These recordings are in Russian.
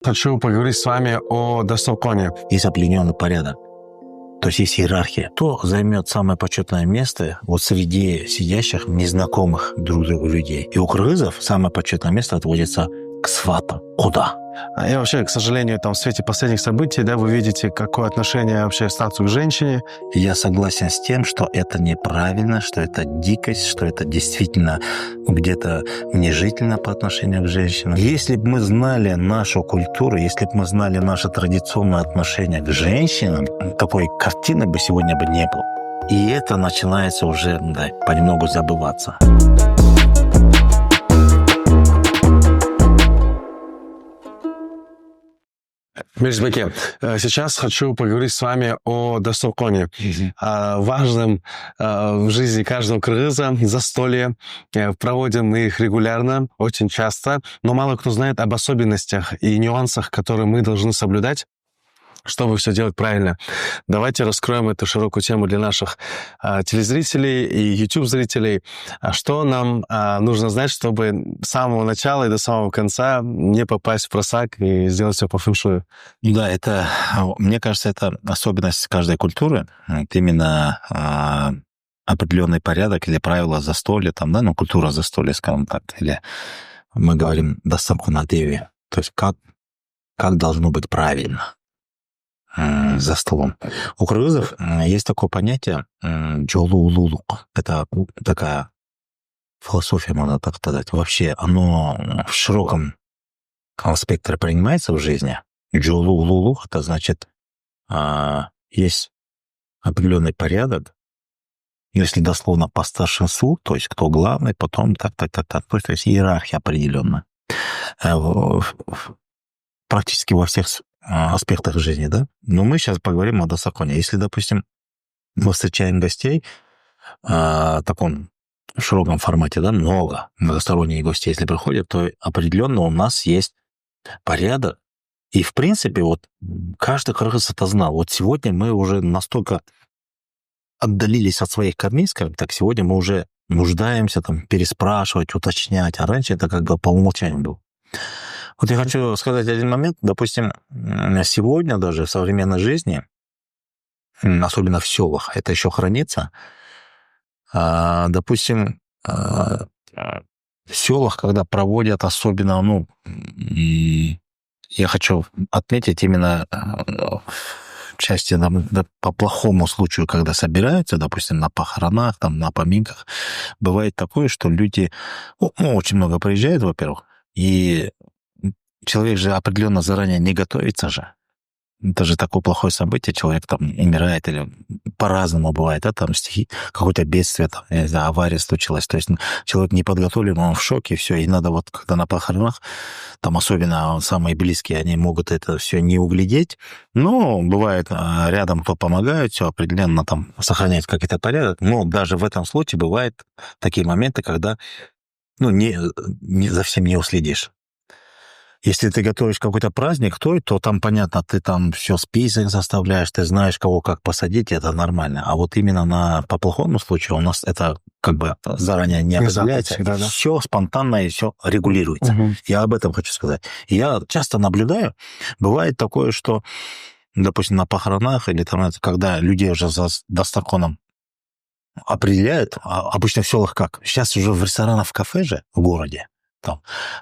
Хочу поговорить с вами о Дасталконе. Есть определенный порядок, то есть есть иерархия. Кто займет самое почетное место вот среди сидящих незнакомых друг другу людей? И у кыргызов самое почетное место отводится к свату. Куда? И вообще, к сожалению, в свете последних событий, вы видите, какое отношение вообще статус к женщине. Я согласен с тем, что это неправильно, что это дикость, что это действительно где-то унижительно по отношению к женщинам. Если бы мы знали нашу культуру, если бы мы знали наше традиционное отношение к женщинам, такой картины бы сегодня бы не было. И это начинается уже понемногу забываться. Мирзбеке, сейчас хочу поговорить с вами о Дасталконе, важном в жизни каждого кыргыза застолье. Проводим мы их регулярно, очень часто, но мало кто знает об особенностях и нюансах, которые мы должны соблюдать, чтобы все делать правильно. Давайте раскроем эту широкую тему для наших телезрителей и YouTube-зрителей. Что нам нужно знать, чтобы с самого начала и до самого конца не попасть в просак и сделать все по фэншую? Да, мне кажется, это особенность каждой культуры. Это именно определенный порядок или правила застолья, культура застолья, скажем так, или мы говорим «дастархан адеви», то есть как должно быть правильно за столом. У кыргызов есть такое понятие джолуулулук. Это такая философия, можно так сказать. Вообще, оно в широком спектре принимается в жизни. Джолуулулук — это значит, есть определенный порядок, если дословно по старшинству, то есть кто главный, потом так. То есть иерархия определенная. Практически во всех аспектах жизни, да? Но мы сейчас поговорим о Дасталконе. Если, допустим, мы встречаем гостей в таком широком формате, много многосторонних гостей, если приходят, то определенно у нас есть порядок. И, в принципе, каждый кыргыз это знал. Сегодня мы уже настолько отдалились от своих корней, скажем так, сегодня мы уже нуждаемся переспрашивать, уточнять, а раньше это по умолчанию было. Я хочу сказать один момент. Допустим, сегодня даже в современной жизни, особенно в селах, это еще хранится. Допустим, в селах, когда проводят особенно, я хочу отметить именно в части по плохому случаю, когда собираются, допустим, на похоронах, на поминках, бывает такое, что люди, очень много приезжают, во-первых, и человек же определенно заранее не готовится же. Это же такое плохое событие, человек умирает или по-разному бывает, какое-то бедствие, я не знаю, авария случилась. То есть человек не подготовлен, он в шоке, все, и надо когда на похоронах, особенно самые близкие, они могут это все не углядеть. Но бывает рядом кто помогает, все определенно сохраняет какой-то порядок. Но даже в этом случае бывают такие моменты, когда за всем не уследишь. Если ты готовишь какой-то праздник, то там, понятно, ты все список заставляешь, ты знаешь, кого как посадить, это нормально. А именно по плохому случаю у нас это заранее не определяется. Все спонтанно и все регулируется. Угу. Я об этом хочу сказать. Я часто наблюдаю, бывает такое, что, допустим, на похоронах или когда людей уже за Дасталконом определяют, обычно в селах как? Сейчас уже в ресторанах, в кафе же в городе,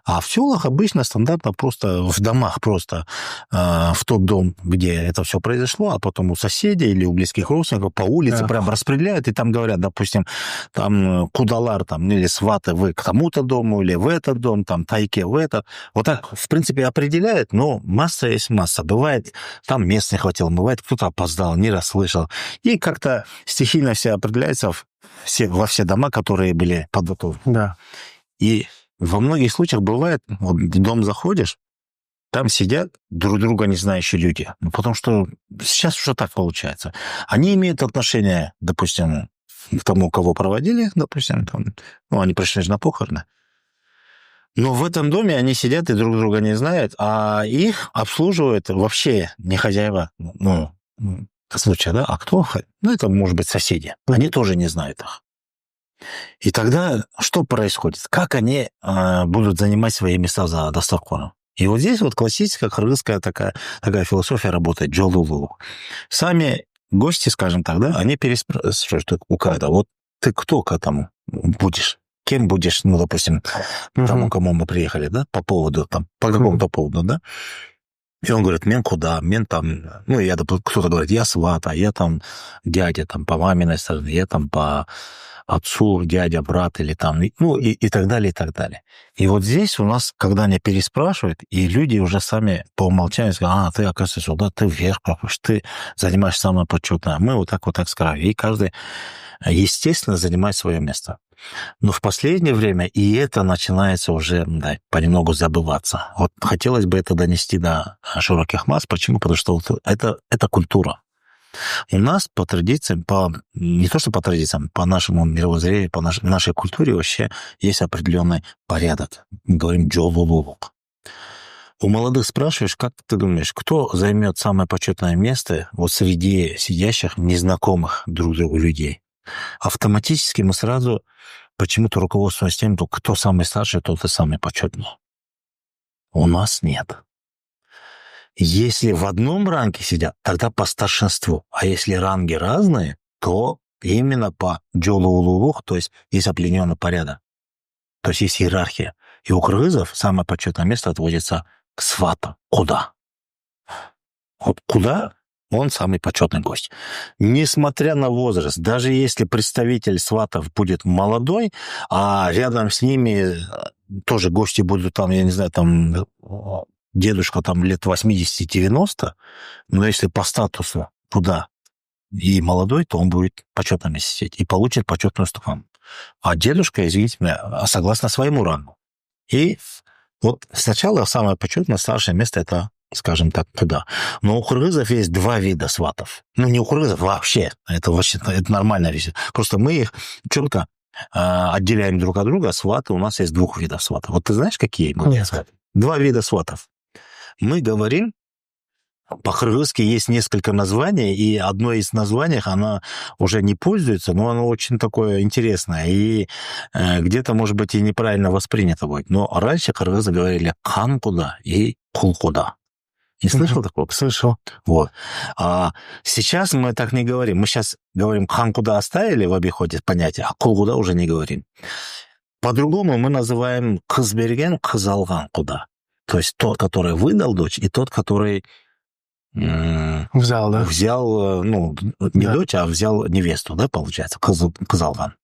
а в селах обычно стандартно просто в домах в тот дом, где это все произошло, а потом у соседей или у близких родственников по улице прям распределяют, и говорят, допустим, кудалар или сваты вы к тому-то дому, или в этот дом, тайке в этот. Так, в принципе, определяют, но масса есть масса. Бывает, мест не хватило, бывает, кто-то опоздал, не расслышал. И как-то стихийно все определяется во все дома, которые были подготовлены. Да. И во многих случаях бывает, в дом заходишь, там сидят друг друга не знающие люди. Потому что сейчас уже так получается. Они имеют отношение, допустим, к тому, кого проводили, допустим, они пришли же на похороны. Но в этом доме они сидят и друг друга не знают, а их обслуживают вообще не хозяева, случай, да? А кто? Это может быть соседи. Они тоже не знают их. И тогда что происходит? Как они будут занимать свои места за Дасталконом? И вот здесь вот классическая кыргызская такая философия работает, джолулу. Сами гости, скажем так, да, они переспрашивают у каждого, вот ты кто к этому будешь? Кем будешь, ну, допустим, тому, кому мы приехали, да, по поводу, там, по какому-то поводу, да? И он говорит, мен куда, мен там, ну, я, кто-то говорит, я сват, а я там дядя, там, по маминой стороне, я там по отцу, дядя, брат, или там, ну, и так далее, и так далее. И вот здесь у нас, когда они переспрашивают, и люди уже сами по умолчанию говорят, ты, оказывается, да, ты вверх проходишь, ты занимаешь самое почетное. Мы вот так сказали. И каждый, естественно, занимает свое место. Но в последнее время и это начинается уже, да, понемногу забываться. Вот хотелось бы это донести до широких масс. Почему? Потому что вот это культура. У нас по традициям, не то что по традициям, по нашему мировоззрению, по нашей культуре вообще есть определенный порядок. Мы говорим «джолулулук». У молодых спрашиваешь, как ты думаешь, кто займет самое почетное место вот среди сидящих незнакомых друг другу людей? Автоматически мы сразу почему-то руководствуемся тем, кто самый старший, тот и самый почетный. У нас нет. Если в одном ранге сидят, тогда по старшинству. А если ранги разные, то именно по джолулулух, то есть есть определенный порядок. То есть есть иерархия. И у кыргызов самое почетное место отводится к свату. Куда? Вот куда? Он самый почетный гость. Несмотря на возраст, даже если представитель сватов будет молодой, а рядом с ними тоже гости будут там, я не знаю, там дедушка там лет 80-90, но если по статусу туда и молодой, то он будет почетно месте сидеть и получит почетную ступень. А дедушка, извините меня, согласно своему рангу. И вот сначала самое почетное, старшее место — это, скажем так, туда. Но у кыргызов есть два вида сватов. Ну, не у кыргызов вообще. Это нормальная вещь. Просто мы их четко отделяем друг от друга. Сваты у нас есть двух видов сватов. Вот ты знаешь, какие? Нет. Два вида сватов. Мы говорим, по-кыргызски есть несколько названий, и одно из названий, оно уже не пользуется, но оно очень такое интересное, и где-то, может быть, и неправильно воспринято будет. Но раньше кыргызы говорили «хан-куда» и «кул-куда». Не слышал такого? Слышал. Вот. А сейчас мы так не говорим. Мы сейчас говорим «хан-куда» оставили в обиходе понятие, а «кул-куда» уже не говорим. По-другому мы называем «кыз берген, кыз алган куда». То есть тот, который выдал дочь, и тот, который Взял, да? взял, ну, не дочь, а взял невесту, да, получается, кыз алган.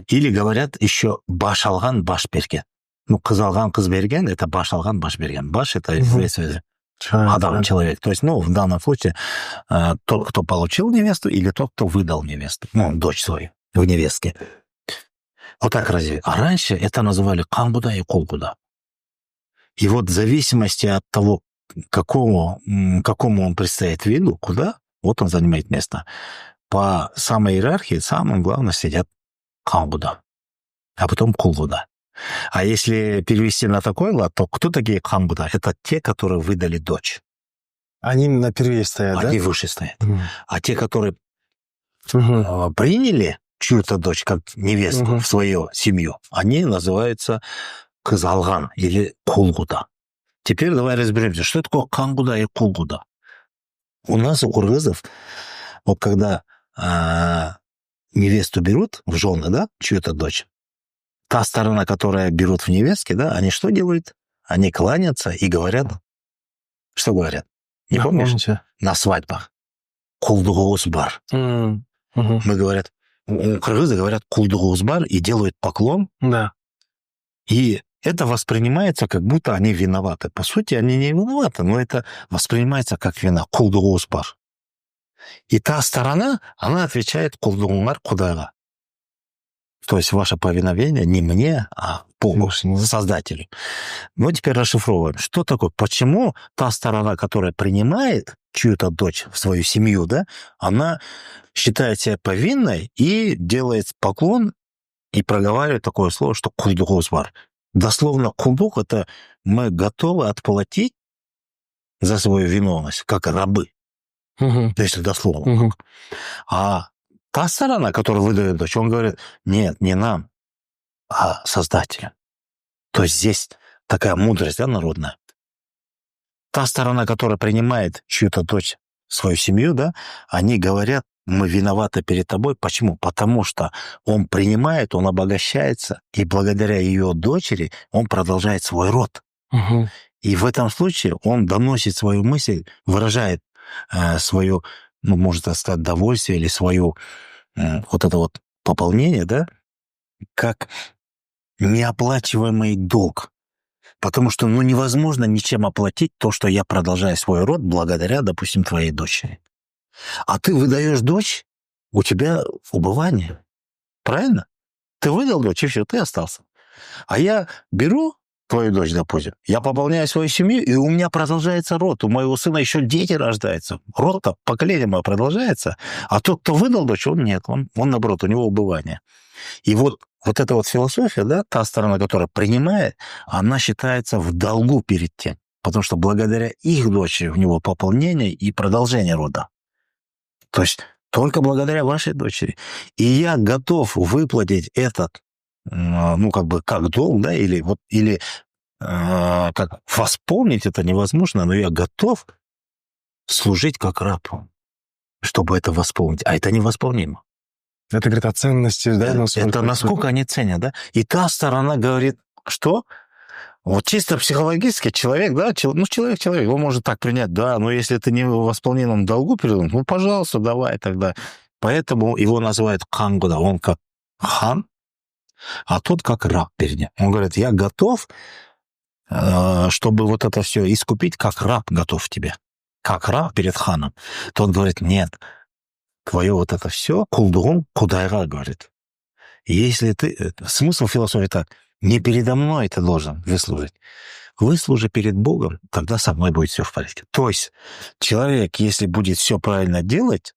Или говорят еще баш алган, баш берген. Ну, кыз алган, кыз берген — это баш алган, баш берген. Баш — это адам, человек. То есть, ну, в данном случае тот, кто получил невесту, или тот, кто выдал невесту, ну, дочь свою в невестке. Вот так разве. А раньше это называли кангуда и колгуда. И вот в зависимости от того, какому он предстоит виду, куда, вот он занимает место. По самой иерархии самым главным сидят кангуда, а потом кулгуда. А если перевести на такой лад, то кто такие кангуда? Это те, которые выдали дочь. Они на первее стоят, да? Они выше стоят. А те, которые приняли чью-то дочь как невесту в свою семью, они называются кызалган или кулгуда. Теперь давай разберемся, что такое кангуда и кулгуда. У нас, у кыргызов, вот когда невесту берут в жены, да, чью-то дочь, та сторона, которая берут в невестки, да, они что делают? Они кланятся и говорят, что говорят? Не помнишь? Помните? На свадьбах. Кулдугуз бар. Мы говорят, кыргызы говорят кулдугуз бар и делают поклон. Да. И это воспринимается, как будто они виноваты. По сути, они не виноваты, но это воспринимается как вина. Кулдугуз бар. И та сторона, она отвечает кулдугунгар кудага. То есть ваше повиновение не мне, а Создателю. Ну, теперь расшифровываем. Что такое? Почему та сторона, которая принимает чью-то дочь в свою семью, да, она считает себя повинной и делает поклон и проговаривает такое слово, что кулдугуз-бар. Дословно кулдук — это мы готовы отплатить за свою виновность, как рабы. Если дословно. А та сторона, которая выдает дочь, он говорит, нет, не нам, а Создателю. То есть здесь такая мудрость, да, народная. Та сторона, которая принимает чью-то дочь, свою семью, да, они говорят, мы виноваты перед тобой. Почему? Потому что он принимает, он обогащается, и благодаря ее дочери он продолжает свой род. Мгм. И в этом случае он доносит свою мысль, выражает свое, ну, можно так сказать, довольствие или свое вот это вот пополнение, да, как неоплачиваемый долг. Потому что, ну, невозможно ничем оплатить то, что я продолжаю свой род благодаря, допустим, твоей дочери. А ты выдаешь дочь, у тебя убывание. Правильно? Ты выдал дочь, и все, ты остался. А я беру твою дочь, допустим, я пополняю свою семью, и у меня продолжается род. У моего сына еще дети рождаются. Род-то, поколение мое продолжается. А тот, кто выдал дочь, он нет. Он наоборот, у него убывание. И вот эта вот философия, да, та сторона, которая принимает, она считается в долгу перед тем. Потому что благодаря их дочери у него пополнение и продолжение рода. То есть только благодаря вашей дочери. И я готов выплатить этот, ну, как бы, как долг, да, или как восполнить это невозможно, но я готов служить как раб, чтобы это восполнить. А это невосполнимо. Это говорит о ценности, да? Это насколько они ценят, да? И та сторона говорит, что вот чисто психологически человек, да, человек, он может так принять, да, но если ты не в восполненном долгу перед ним, ну, пожалуйста, давай тогда. Поэтому его называют хангуда, он как хан, а тот как раб перед ним. Он говорит, я готов, чтобы вот это все искупить, как раб готов тебе, как раб перед ханом. Тот говорит, нет, твое вот это все, кулдугун кудайга, говорит. Если ты... Смысл философии так, не передо мной ты должен выслужить. Выслужи перед Богом, тогда со мной будет все в порядке. То есть человек, если будет все правильно делать,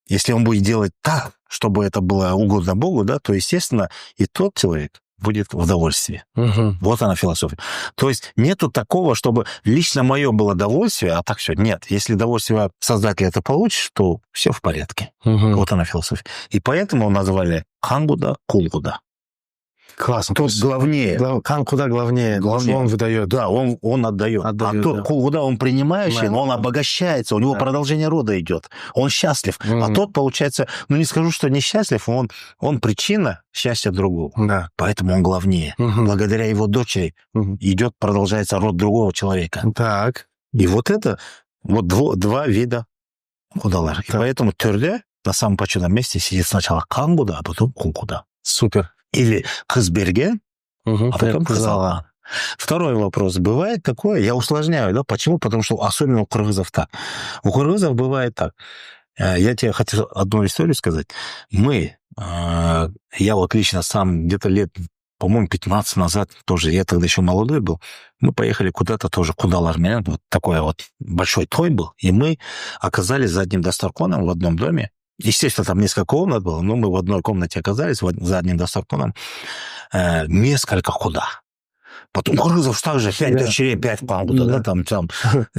если он будет делать так, чтобы это было угодно Богу, да, то, естественно, и тот человек будет в удовольствии. Угу. Вот она философия. То есть нету такого, чтобы лично мое было довольствие, а так все. Нет. Если довольствие Создателя это получишь, то все в порядке. Угу. Вот она философия. И поэтому назвали хангуда, кулгуда. Классно. Тот главнее. Хан куда главнее. Главнее. Он выдает. Да, он отдает. А тот, да. кулгуда, он принимающий, Да. но он обогащается, у него продолжение рода идет. Он счастлив. А тот, получается, ну не скажу, что несчастлив, он причина счастья другого. Да. Поэтому он главнее. Мгм. Благодаря его дочери идет, продолжается род другого человека. Так. И вот это вот два вида кудалар. И Так. поэтому түрде на самом почетном месте сидит сначала кангуда, а потом кулкуда. Супер. Или кызберге, Угу. а потом кызала. Второй вопрос. Бывает такое, я усложняю, да? Почему? Потому что особенно у кыргызов так. У кыргызов бывает так. Я тебе хотел одну историю сказать. Я вот лично сам где-то лет, по-моему, 15 назад тоже, я тогда еще молодой был, мы поехали куда-то тоже, кудалармен, вот такой вот большой той был, и мы оказались за одним дастарконом в одном доме. Естественно, там несколько комнат было, но мы в одной комнате оказались, за одним дастарконом, несколько куда. Потом кыргызов также 5 дочерей, 5 пангуда, да,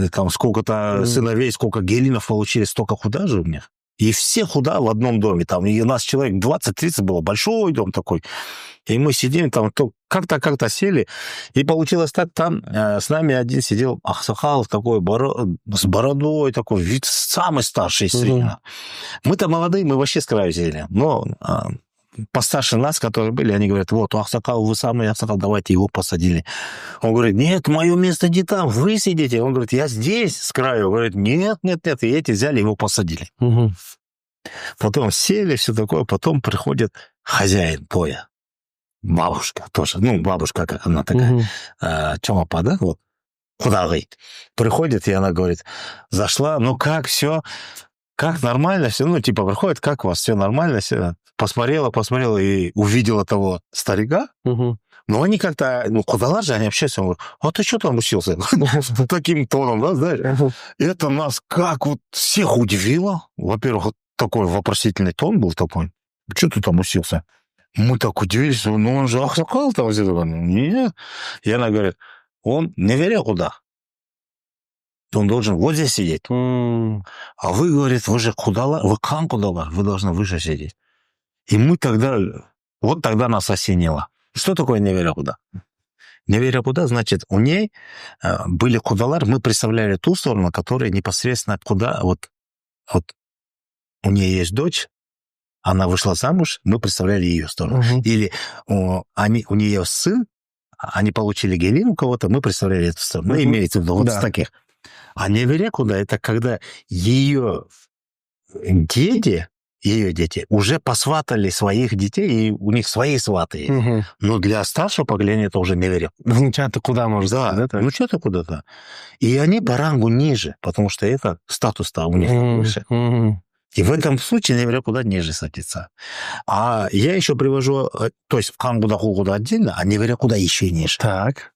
там сколько-то сыновей, сколько гелинов получили, столько худа же у них. И все худа в одном доме, там, и у нас человек 20-30 было, большой дом такой. И мы сидим там, как-то сели, и получилось так, там с нами один сидел Ахсахалов такой, с бородой такой, вид самый старший из среднего. Мы-то молодые, мы вообще с краю сидели, но постарше нас, которые были, они говорят, вот, у Ахсакала, вы самый Ахсакал, давайте его посадили. Он говорит, нет, мое место не там, вы сидите. Он говорит, я здесь, с краю. Он говорит, нет, и эти взяли, его посадили. Угу. Потом сели, все такое, потом приходит хозяин тоя. Бабушка тоже, бабушка, как она такая, Чомапа, да, вот, худагый. Приходит, и она говорит, зашла, как все, как нормально все, приходит, как у вас, все нормально, все. Посмотрела и увидела того старика. Угу. Но они как-то, кудалар же, они общаются, он говорит, а ты что там учился? Таким тоном, да, знаешь? Это нас как вот всех удивило. Во-первых, вот такой вопросительный тон был такой. Что ты там учился? Мы так удивились, он же Ахсакал там. Нет. И она говорит, он не веря куда. Он должен вот здесь сидеть. А вы, говорит, вы же кудалар, вы кан кудалар, вы должны выше сидеть. И мы тогда нас осенило. Что такое не веря куда? Не веря куда, значит, у ней были кудалар, мы представляли ту сторону, которая непосредственно куда, вот у нее есть дочь, она вышла замуж, мы представляли ее сторону. Или у нее сын, они получили гелим у кого-то, мы представляли эту сторону. Ну, имеется в виду вот с таких. А не веря куда, это когда ее дети уже посватали своих детей, и у них свои сваты есть. Но для старшего поколения это уже не веря. Внучата куда, может сказать, да? Внучата куда-то. И они по рангу ниже, потому что это статус-то у них выше. И в этом случае не веря куда ниже садится. А я еще привожу, то есть в кангуда кулгуда отдельно, а не веря куда еще ниже. Так.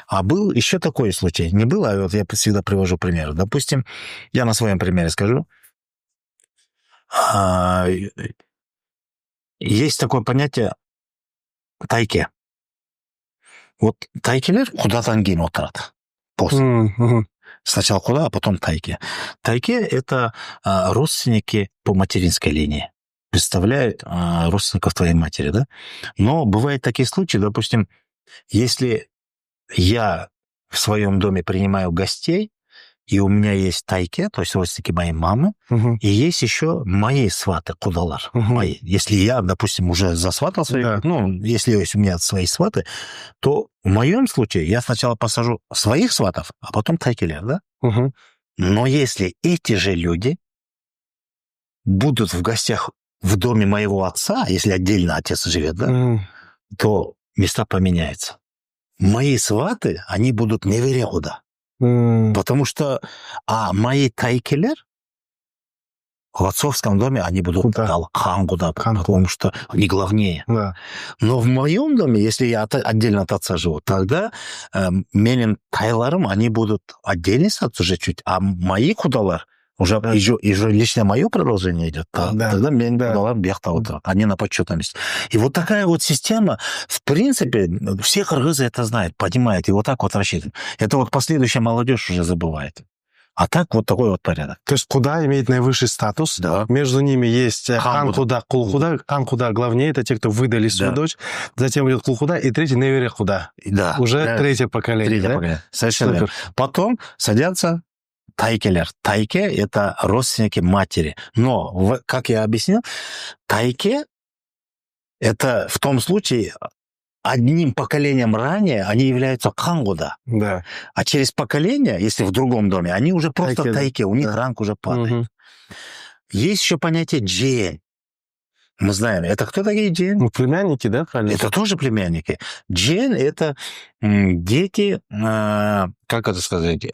А был еще такой случай. Не было, а вот я всегда привожу пример. Допустим, я на своем примере скажу. Есть такое понятие тайке. Вот тайкелер куда-то ангин отрад. После. Сначала куда, а потом тайке. Тайке — это родственники по материнской линии. Представляют родственников твоей матери, да? Но бывают такие случаи, допустим, если я в своем доме принимаю гостей, и у меня есть тайке, то есть родственники моей мамы, и есть еще мои сваты, кудалар. Мои. Если я, допустим, уже засватал своих, если есть у меня свои сваты, то в моем случае я сначала посажу своих сватов, а потом тайкелер, да? Но если эти же люди будут в гостях в доме моего отца, если отдельно отец живет, да, то места поменяются. Мои сваты, они будут не веря куда. Потому что мои тайкелер в отцовском доме они будут хангуда, потому что они главнее. Да. Но в моем доме, если я отдельно от отца живу, тогда менен тайларым они будут отдельно уже чуть, а мои кудалар уже лично мое продолжение идет, тогда менен кудалар бехта утра, они на почетном месте. И вот такая вот система, в принципе, все кыргызы это знают, понимают, и вот так вот рассчитывают. Это вот последующая молодежь уже забывает. А так вот такой вот порядок. То есть куда имеет наивысший статус. Да. Между ними есть хан-куда, кул-куда. Хан-куда главнее, это те, кто выдали свою дочь. Затем идет кул-куда, и третий неверя-куда. Да. Уже третье поколение. Третье поколение. Совершенно верно. Потом садятся тайкелер. Тайке — это родственники матери. Но, как я объяснил, тайке — это в том случае одним поколением ранее они являются кангуда. Да. А через поколение, если в другом доме, они уже просто тайке, у них ранг уже падает. Есть еще понятие джен. Мы знаем, это кто такие джен? Племянники, да? Правильно? Это тоже племянники. Джен — это дети, как это сказать,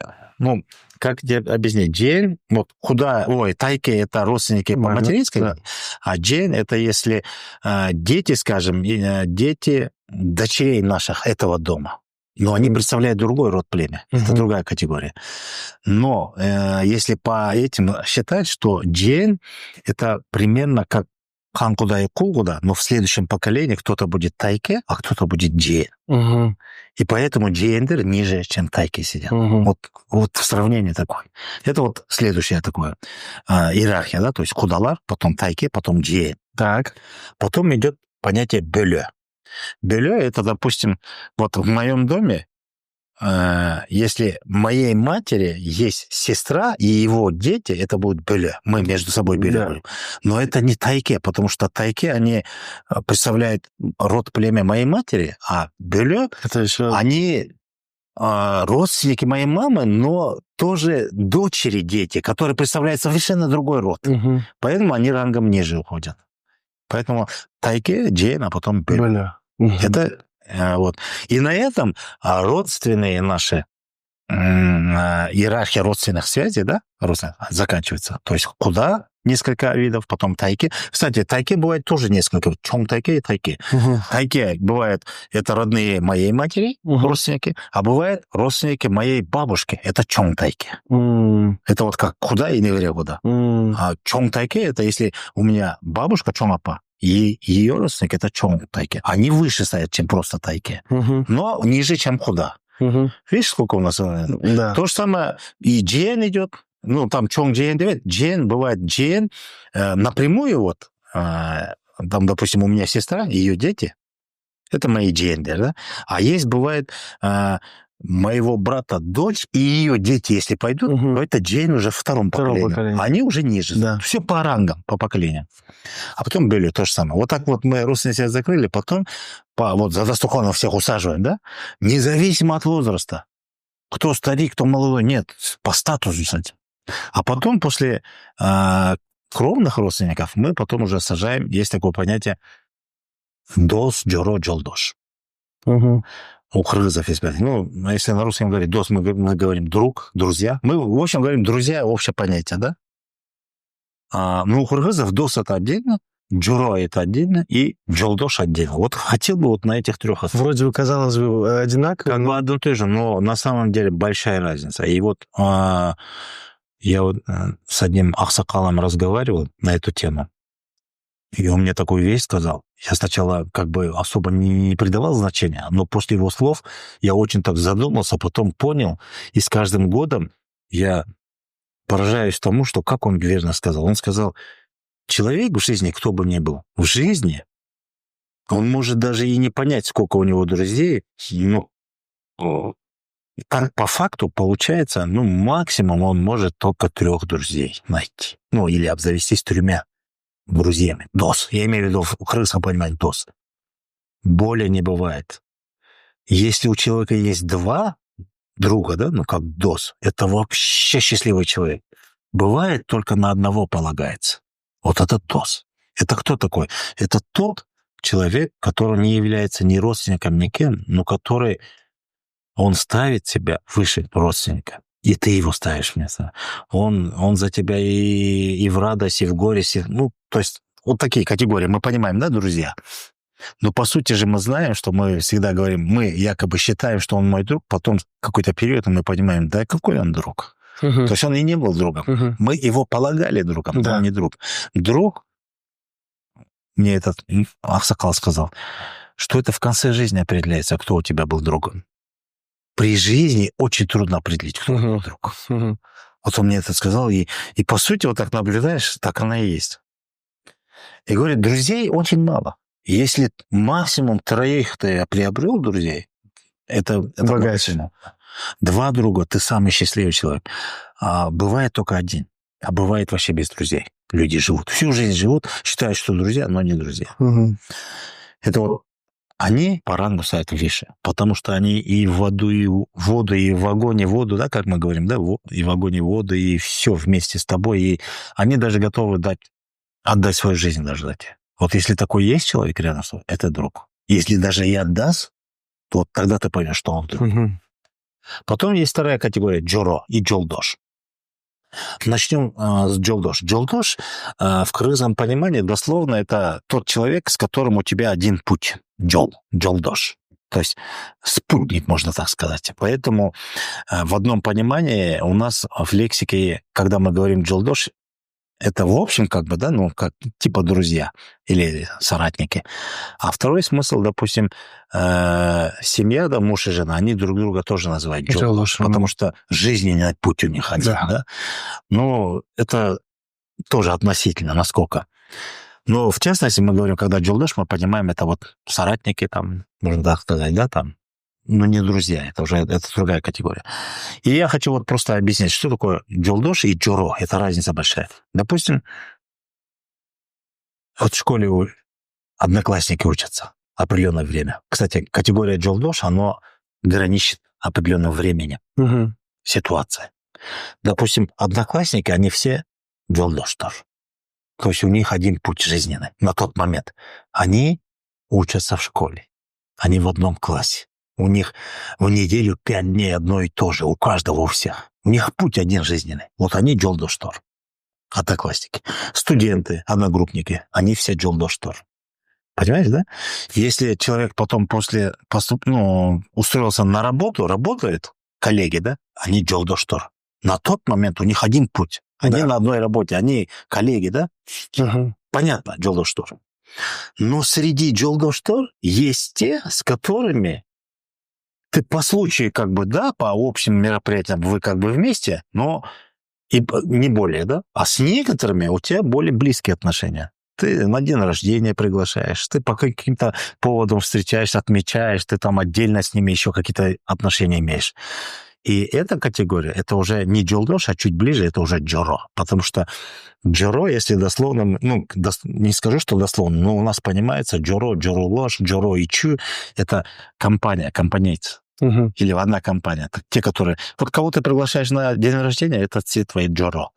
как тебе объяснить? Джен, вот куда, тайке — это родственники по материнской, а джен — это если дети, скажем, дети дочерей наших этого дома. Но они представляют другой род племя. Это другая категория. Но если по этим считать, что джен — это примерно как ханкуда и кулгуда, но в следующем поколении кто-то будет тайке, а кто-то будет джен. И поэтому джендер ниже, чем тайки сидят. Вот в сравнении такое. Это вот следующее такое. Иерархия, да, то есть кудалар, потом тайке, потом джен. Так. Потом идет понятие бөлö. Бөлö — это, допустим, вот в моем доме, если моей матери есть сестра и его дети, это будет бөлö. Мы между собой бөлö. Но это не тайке, потому что тайке, они представляют род племя моей матери, а бөлö, они родственники моей мамы, но тоже дочери дети, которые представляют совершенно другой род. Поэтому они рангом ниже уходят. Поэтому тайке, джен, а потом бөлö. Это вот. И на этом родственные наши иерархия родственных связей, да, заканчивается. То есть куда несколько видов, потом тайки. Кстати, тайки бывает тоже несколько. Чонг тайки и тайки. Тайки бывает, это родные моей матери, родственники, а бывает родственники моей бабушки. Это чонг тайки. Это вот как куда и не веря куда. А чонг тайки — это если у меня бабушка чонгапа, и ее родственники — это чонг тайки. Они выше стоят, чем просто тайки. Но ниже, чем куда. Видишь, сколько у нас? Да. То же самое и джен идет. Там чонг джен, джен, бывает джен напрямую вот. Там, допустим, у меня сестра и ее дети. Это мои джендер, да? А есть, бывает, моего брата дочь и ее дети, если пойдут, то это джейн уже втором поколении. Они уже ниже. Да. Все по рангам, по поколениям. А потом были то же самое. Вот так вот мы родственники закрыли, потом вот за дастуханом всех усаживаем, да? Независимо от возраста. Кто старик, кто молодой, нет. По статусу, кстати. А потом после кровных родственников мы потом уже сажаем, есть такое понятие дос, джоро, джолдош. У кыргызов есть понятие. Ну, если на русском говорить дос, мы говорим друг, друзья. Мы, в общем, говорим друзья, общее понятие, да? Но у кыргызов дос это отдельно, джоро это отдельно и джолдош отдельно. Вот хотел бы вот на этих трех... Вроде бы, казалось бы, одинаково. Как бы одно и то же, но на самом деле большая разница. И вот я вот с одним ахсакалом разговаривал на эту тему, и он мне такую вещь сказал. Я сначала как бы особо не придавал значения, но после его слов я очень так задумался, потом понял, и с каждым годом я поражаюсь тому, что, как он верно сказал. Он сказал, человек в жизни, кто бы ни был, в жизни, он может даже и не понять, сколько у него друзей, но по факту получается, максимум он может только 3 друзей найти. Или обзавестись 3 друзьями. Дос. Я имею в виду в крымском понимании дос. Более не бывает. Если у человека есть 2 друга, да, как дос, это вообще счастливый человек. Бывает, только на одного полагается. Вот это дос. Это кто такой? Это тот человек, который не является ни родственником, ни кем, но который... Он ставит себя выше родственника, и ты его ставишь вместо. Он за тебя и в радости, и в горести. То есть вот такие категории. Мы понимаем, да, друзья? Но по сути же мы знаем, что мы всегда говорим, мы якобы считаем, что он мой друг, потом какой-то период мы понимаем, да, какой он друг. То есть он и не был другом. Мы его полагали другом, но он не друг. Друг, мне этот Ахсакал сказал, что это в конце жизни определяется, кто у тебя был другом. При жизни очень трудно определить, кто твой друг. Вот он мне это сказал, и по сути вот так наблюдаешь, так она и есть. И говорит, друзей очень мало. Если максимум 3 ты приобрел друзей, это максимум. 2 друга, ты самый счастливый человек. А бывает только 1, а бывает вообще без друзей. Люди живут, всю жизнь живут, считают, что друзья, но не друзья. Это вот они по рангу ставят выше, потому что они и в воду, и в воду, и в вагоне воду, да, как мы говорим, да, и в вагоне воду, и все вместе с тобой, и они даже готовы отдать свою жизнь даже за тебя. Вот если такой есть человек рядом с тобой, это друг. Если даже и отдаст, то тогда ты поймешь, что он друг. Потом есть 2 категория, джоро и джолдош. Начнем с джолдош. Джолдош в кыргызском понимании дословно это тот человек, с которым у тебя один путь. Джолдош. То есть спутник, можно так сказать. Поэтому в одном понимании у нас в лексике, когда мы говорим джолдош, это в общем как бы, да, как типа друзья или соратники. А второй смысл, допустим, семья, да, муж и жена, они друг друга тоже называют джолдош, потому что жизненный путь у них один, да. Но это тоже относительно, насколько. Но в частности мы говорим, когда джолдош, мы понимаем, это вот соратники, там, можно так сказать, да, там, не друзья, это другая категория. И я хочу вот просто объяснить, что такое джолдош и джоро. Это разница большая. Допустим, вот в школе одноклассники учатся определенное время. Кстати, категория джолдош, она граничит определенным временем. Ситуация. Допустим, одноклассники, они все джолдош тоже. То есть у них один путь жизненный на тот момент. Они учатся в школе. Они в одном классе. У них в неделю 5 дней одно и то же. У каждого, у всех. У них путь один жизненный. Вот они джолдош тоже. Одноклассники. Студенты, одногруппники. Они все джолдош тоже. Понимаешь, да? Если человек потом после устроился на работу, работает, коллеги, да, они джолдош тоже. На тот момент у них один путь. Они на одной работе, они коллеги, да? Понятно, джолдош тоже. Но среди джолдош тоже есть те, с которыми ты по случаю, как бы, да, по общим мероприятиям вы как бы вместе, но и не более, да? А с некоторыми у тебя более близкие отношения. ты на день рождения приглашаешь, ты по каким-то поводам встречаешься, отмечаешь, ты там отдельно с ними еще какие-то отношения имеешь. И эта категория, это уже не джолдош, а чуть ближе, это уже джоро. Потому что джоро, если дословно, не скажу, что дословно, но у нас понимается джоро, джоролош, джоро и чу, это компания, компанейцы. Или одна компания. Так, те, которые... Вот кого ты приглашаешь на день рождения, это все твои джоро.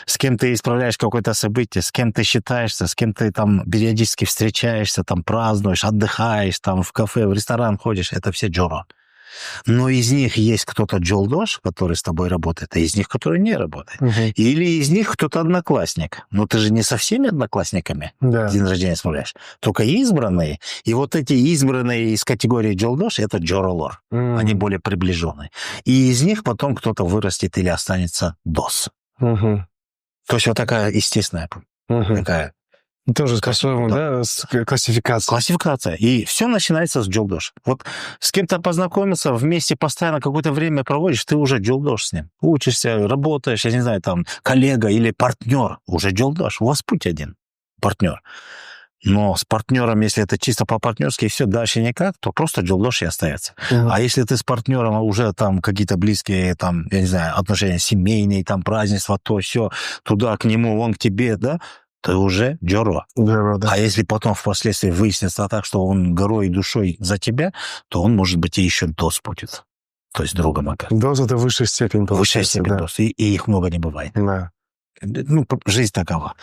С кем ты исправляешь какое-то событие, с кем ты считаешься, с кем ты там периодически встречаешься, там празднуешь, отдыхаешь, там в кафе, в ресторан ходишь, это все джоро. Но из них есть кто-то джолдош, который с тобой работает, а из них, который не работает. Или из них кто-то одноклассник. Но ты же не со всеми одноклассниками день рождения справляешь. Только избранные. И вот эти избранные из категории джолдош, это джоролор. Они более приближенные. И из них потом кто-то вырастет или останется дос. То есть вот такая естественная такая... Тоже по-своему, да, классификация. Классификация. И все начинается с джолдош. Вот с кем-то познакомился, вместе постоянно какое-то время проводишь, ты уже джолдош с ним. Учишься, работаешь, я не знаю, там, коллега или партнер, уже джолдош. У вас путь один, партнер. Но с партнером, если это чисто по-партнерски, и все, дальше никак, то просто джолдош и остается. А если ты с партнером уже там какие-то близкие, там, я не знаю, отношения семейные, там, празднества, то все, туда к нему, он к тебе, да, то уже джоро. Да. А если потом впоследствии выяснится так, что он горой и душой за тебя, то он, может быть, и еще дос будет. То есть другом окажется. Дос — это высшая степень. Высшая степень дос. И их много не бывает. Да. Ну, жизнь такова.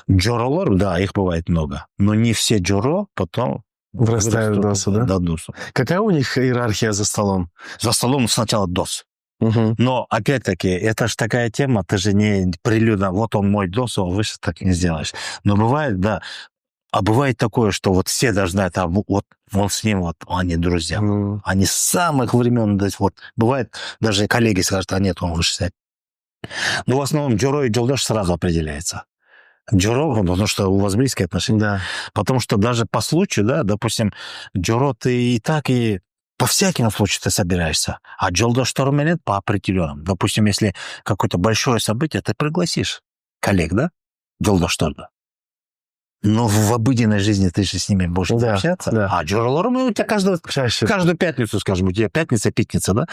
Джоролор, да, их бывает много. Но не все джоро потом вырастают в досу, да? До досу. Какая у них иерархия за столом? За столом сначала дос. Но, опять-таки, это же такая тема, ты же не прилюдно, вот он мой дос, а выше так не сделаешь. Но бывает, да, а бывает такое, что вот все даже знают, а вот он с ним, вот они друзья. Они с самых времен, вот, бывает, даже коллеги скажут, а нет, он выше себя. Но в основном джоро и джолдош сразу определяется. Джоро, потому что у вас близкие отношения. Да. Потому что даже по случаю, да, допустим, джоро ты и так, и по всякому случаю ты собираешься. А джолдош второй по определенным. Допустим, если какое-то большое событие, ты пригласишь коллег, да? Джолдош тоже. Но в обыденной жизни ты же с ними будешь общаться. Да. А джоролор, у тебя каждую пятницу, скажем, у тебя пятница, да?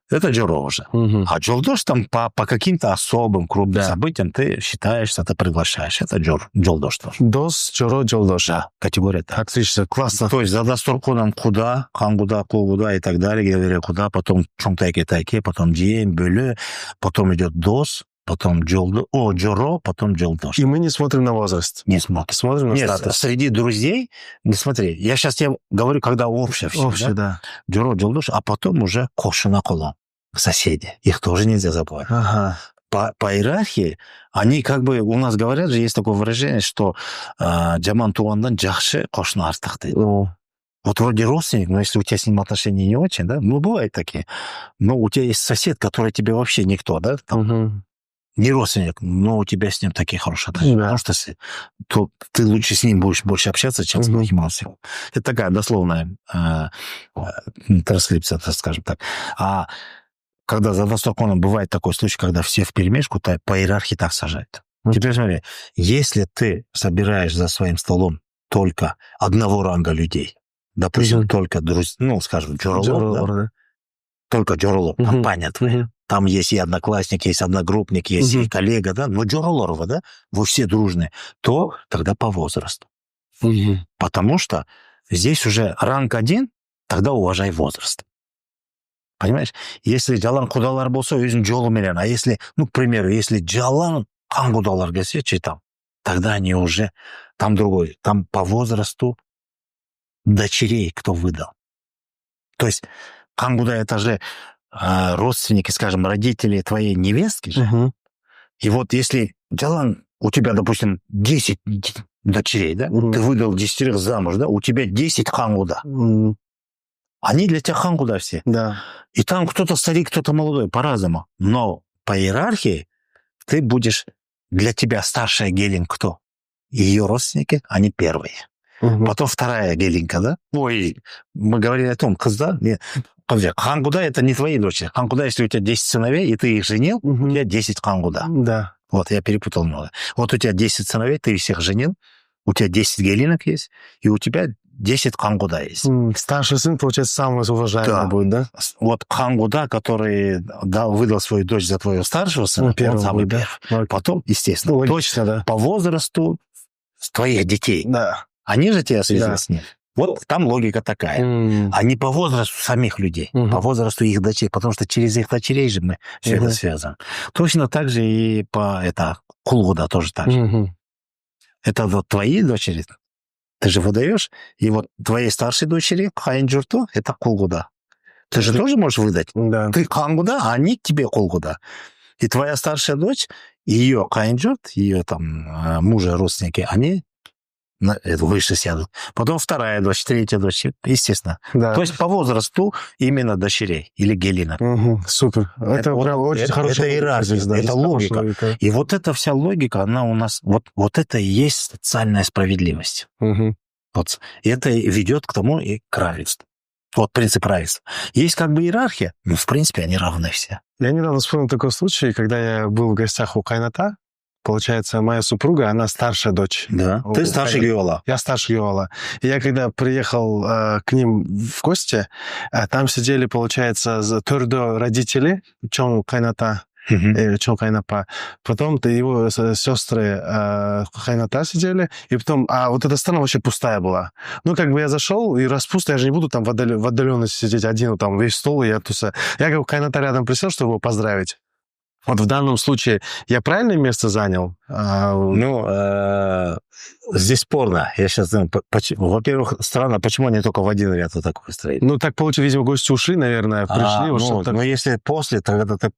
Это джоро уже. А джолдош там по каким-то особым крупным событиям ты считаешься, ты приглашаешь. Это джолдош тоже. Дос, джоро, джолдош. Да, категория так. Отлично, классно. То есть за дасторконом куда, хангуда, кулгуда и так далее, говоря, куда, потом чумтайки-тайки, потом дием, бөле, потом идет дос, потом джоро, потом джолдош. И мы не смотрим на возраст. Не смотрим. Смотрим на Нет, статус. среди друзей, не смотри, я сейчас тебе говорю, когда общее все, Общее, да. Джоро, джолдош, а потом уже кошина колон, соседи. Их тоже нельзя забывать. Ага. По иерархии, они как бы, у нас говорят же, есть такое выражение, что джаман туандан джахши кошна артах. Вот вроде родственник, но если у тебя с ним отношения не очень, да, ну, бывают такие. Но у тебя есть сосед, который тебе вообще никто, да, там, не родственник, но у тебя с ним такие хорошие отношения. Потому что ты лучше с ним будешь больше общаться, чем с другим родственником. Это такая дословная транскрипция, скажем так. А когда за дасторконом бывает такой случай, когда все вперемешку, то по иерархии так сажают. Теперь смотри, если ты собираешь за своим столом только одного ранга людей, допустим, только друзья, ну, скажем, джоролор, да? Только джоролор, компания твоя. Там есть и одноклассник, есть одногруппник, есть и коллега, да, но джоролорова, да, вы все дружные, то тогда по возрасту. Потому что здесь уже ранг 1, тогда уважай возраст. Понимаешь? Если джалан кудалар болсо, өзүн жолу менен, а если, ну, к примеру, если джалан кангудалар келсе, там, тогда они уже, там другой, там по возрасту дочерей кто выдал. То есть кангуда это же родственники, скажем, родители твоей невестки же. И вот если джалан, у тебя, допустим, 10 дочерей, да, ты выдал 10 замуж, да, у тебя 10 хангуда. Они для тебя хангуда все. Да. И там кто-то старик, кто-то молодой, по-разному. Но по иерархии ты будешь, для тебя старшая гелин кто? Ее родственники, они первые. Потом вторая гелинка, да? Ой, мы говорили о том, кызда, нет. Хангуда это не твои дочери. Хангуда, если у тебя 10 сыновей, и ты их женил, у тебя 10 хангуда. Да. Вот, я перепутал много. Вот у тебя 10 сыновей, ты их всех женил, у тебя 10 гелинок есть, и у тебя 10 кангуда есть. Старший сын, получается, самый уважаемый будет, да? Вот кангуда, который выдал свою дочь за твоего старшего сына, он самый будет, первый. Да? Потом, естественно, Ну, точно, да. по возрасту твоих детей. Да. Они же тебя связали Да. с ним. Вот там логика такая. А не по возрасту самих людей, по возрасту их дочерей, потому что через их дочерей же мы все это связываем. Точно так же и по кулгуда тоже так же. Это вот твои дочери, ты же выдаешь, и вот твоей старшей дочери хайнджурту это кулгуда. Ты же тоже можешь выдать. Да. Ты кангуда, а они к тебе кулгуда. И твоя старшая дочь, ее хайнджурт, ее там мужа, родственники, они выше сядут. Потом вторая дочь, третья дочь, естественно. Да. То есть по возрасту именно дочерей или гелинок. Супер. Это вот, прям очень хорошая иерархия, да, это логика. И вот эта вся логика, она у нас, вот это и есть социальная справедливость. Вот. И это ведет к тому и к равенству. Вот принцип равенства. Есть как бы иерархия, но в принципе они равны все. Я недавно вспомнил такой случай, когда я был в гостях у Кайната. Получается, моя супруга, она старшая дочь. Да. Ты старший Гюала. Я старший Гюала. И я когда приехал к ним в гости, там сидели, получается, Турдо родители, Чон Кайната, Чон Кайнапа. Потом его сестры Кайната сидели, и потом... А вот эта сторона вообще пустая была. Ну, как бы я зашел, и раз пусто, я же не буду там в отдаленности сидеть один, там весь стол, и я туса. Я как бы Кайната рядом присел, чтобы его поздравить. Вот в данном случае я правильное место занял? Здесь спорно. Я сейчас знаю. Во-первых, странно, почему они только в один ряд вот так выстроили? Ну, так получилось, видимо, гости ушли, наверное, пришли. Но если после, тогда ты...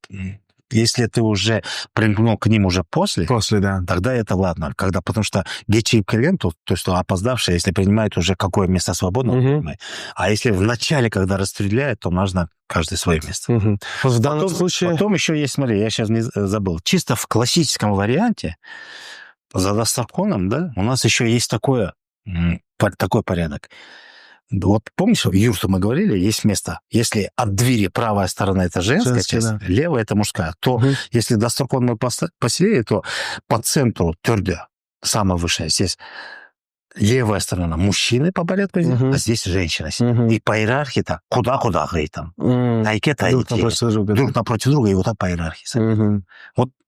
Если ты уже примкнул к ним уже после, да. Тогда это ладно. Потому что гечи клиенту, то есть опоздавший, если принимает уже какое место свободно, а если в начале, когда расстреляют, то нужно каждый свое место. Вот в данном случае... Потом еще есть, смотри, я сейчас не забыл, чисто в классическом варианте за дастархоном, да, у нас еще есть такой порядок. Вот помнишь, в юрту мы говорили, есть место. Если от двери правая сторона это женская часть, да. левая это мужская, то если дастархон мы поселили, то по центру твердо, самая высшая, здесь левая сторона мужчины по порядку, а здесь женщина. И по иерархии-то куда-куда говорит там. Тайке-то друг напротив друга, и вот так по иерархии.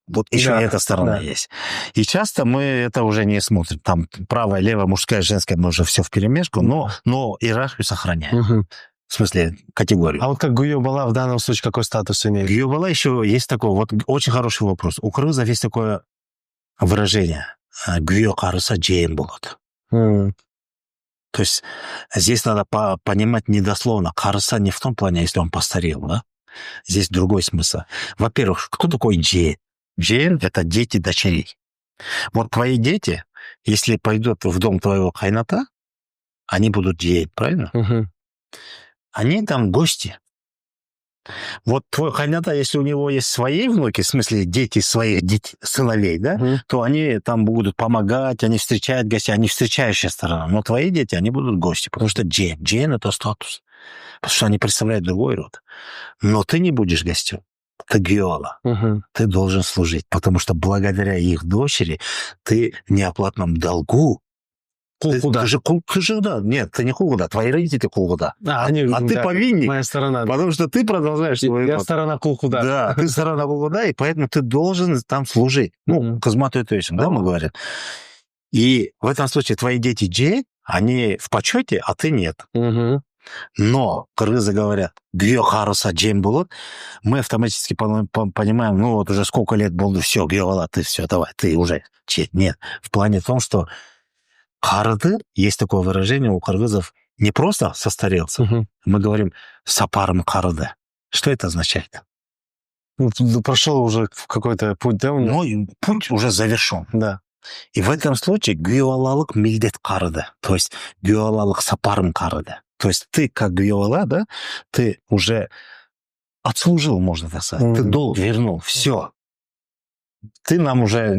Вот еще эта сторона есть. И часто мы это уже не смотрим. Там правая, левая, мужская, женская, мы уже все вперемешку, но иерархию сохраняем. В смысле, категорию. А вот как Гуйобала в данном случае какой статус имеет? Гуйобала еще есть такой, вот очень хороший вопрос. У крызов есть такое выражение. Гуйо карыса джейн булат. То есть здесь надо понимать недословно. Карыса не в том плане, если он постарел, да? Здесь другой смысл. Во-первых, кто такой джейн? Джейн — это дети дочерей. Вот твои дети, если пойдут в дом твоего хайната, они будут джейн, правильно? Они там гости. Вот твой хайната, если у него есть свои внуки, в смысле дети своих сыновей, да, то они там будут помогать, они встречают гостей, они встречающая сторона. Но твои дети, они будут гости, потому что джейн. Джейн — это статус. Потому что они представляют другой род. Но ты не будешь гостем. Ты геола. Ты должен служить, потому что благодаря их дочери ты в неоплатном долгу. Кулгуда. Ты же, да. Нет, ты не кулгуда, твои родители кулгуда. Ты повинник. Моя сторона. Потому что ты продолжаешь свой Я сторона кулгуда. Да, ты сторона кулгуда, и поэтому ты должен там служить. Казмату это есть, да, мы говорим. И в этом случае твои дети джей, они в почете, а ты нет. Но кыргызы говорят, гүйө харуса джейн болот, мы автоматически понимаем, вот уже сколько лет было, все, гүйө ты все, давай, ты уже чет. Нет, в плане том, что харыды, есть такое выражение у кыргызов, не просто состарелся, мы говорим сапарым харыды. Что это означает? Прошел уже какой-то путь, да? Путь уже завершен. Да. И в этом случае гүйолалык милдет харыды, то есть гүйолалык сапарым харыды. То есть ты, как гүйола, да, ты уже отслужил, можно так сказать. Ты долг вернул, все. Ты нам уже,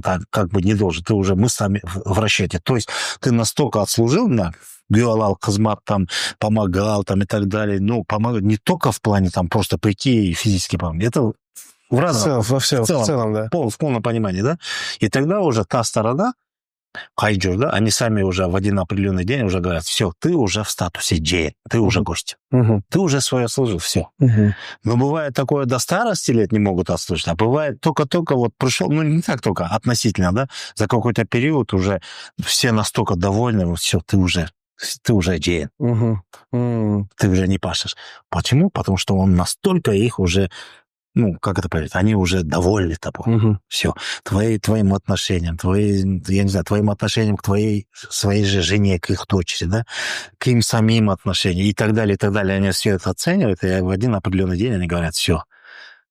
так как бы не должен, ты уже, мы сами в расчете. То есть ты настолько отслужил, гүйолал, казмат, там, помогал, там, и так далее. Помогал не только в плане, там, просто прийти и физически помогать. Это в разном, в целом, да. в полном понимании, да? И тогда уже та сторона, хайджур, да, они сами уже в один определенный день уже говорят, все, ты уже в статусе джейн, ты уже гость. Ты уже свое служил, все. Но бывает такое, до старости лет не могут отслужить, а бывает только вот пришел, ну не так только, относительно, да, за какой-то период уже все настолько довольны, вот все, ты уже джейн, ты уже не пашешь. Почему? Потому что он настолько их уже, ну, как это говорить, они уже довольны тобой. Все. Твоим отношениям, я не знаю, твоим отношениям к своей же жене, к их дочери, да, к им самим отношениям и так далее, и так далее. Они все это оценивают, и в один определенный день они говорят, все,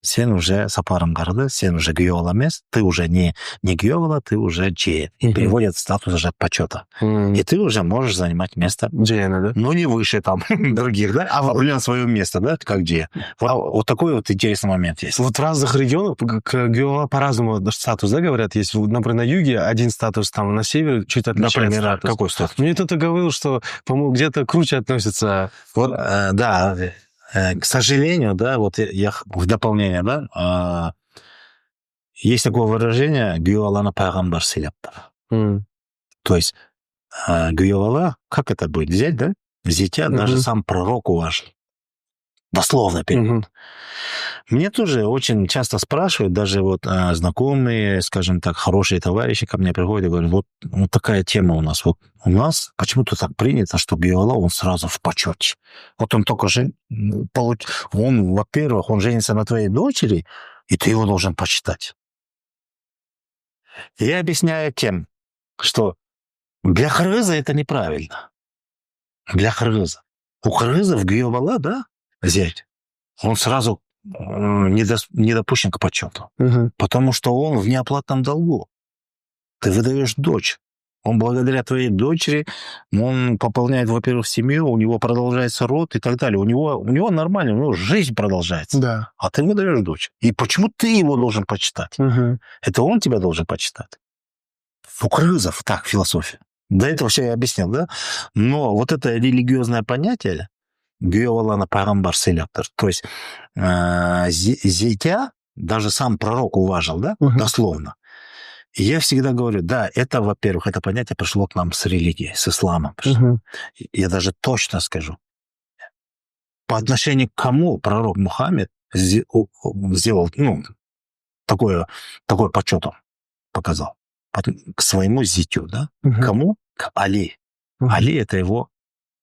сен уже сапаром гарды, сен уже гьёвала мес, ты уже не гьёвала, ты уже джейн. И переводят статус уже почета. И ты уже можешь занимать место джейна, да? но не выше там других, да, а определенно свое место, да, как джейн. Вот такой вот интересный момент есть. Вот в разных регионах гьёвала по-разному статус, да, говорят, есть, например, на юге один статус, там на севере чуть отличается. Например, статус. какой статус? Мне кто-то говорил, что, по-моему, где-то круче относится. Вот, да, к сожалению, да, вот я в дополнение, да, есть такое выражение «гьёвалана пайгамбар сыйлаптыр». То есть гьёвала, как это будет, взять, да? Зятя даже сам пророк уважил. Дословно перевод. Мне тоже очень часто спрашивают, даже вот знакомые, скажем так, хорошие товарищи ко мне приходят и говорят, вот такая тема у нас. Вот у нас почему-то так принято, что гьёвала, он сразу в почете. Вот он только же, он, во-первых, он женится на твоей дочери, и ты его должен почитать. Я объясняю тем, что для кыргыза это неправильно. Для кыргыза. У кыргызов гьёвала, да, зять, он сразу не допущен к почету. Потому что он в неоплатном долгу. Ты выдаешь дочь. Он благодаря твоей дочери, он пополняет, во-первых, семью, у него продолжается род и так далее. У него нормально, у него жизнь продолжается. Да. А ты выдаешь дочь. И почему ты его должен почитать? Это он тебя должен почитать. У кыргызов так философия. До этого все я объяснил, да? Но вот это религиозное понятие гьёвалана пайгамбар сыйлаптыр, то есть зятя даже сам пророк уважил, да, дословно. И я всегда говорю, да, это, во-первых, это понятие пришло к нам с религией, с исламом. Я даже точно скажу. По отношению к кому пророк Мухаммед сделал, ну, такой почет он показал? К своему зятю, да? Кому? К Али. Али — это его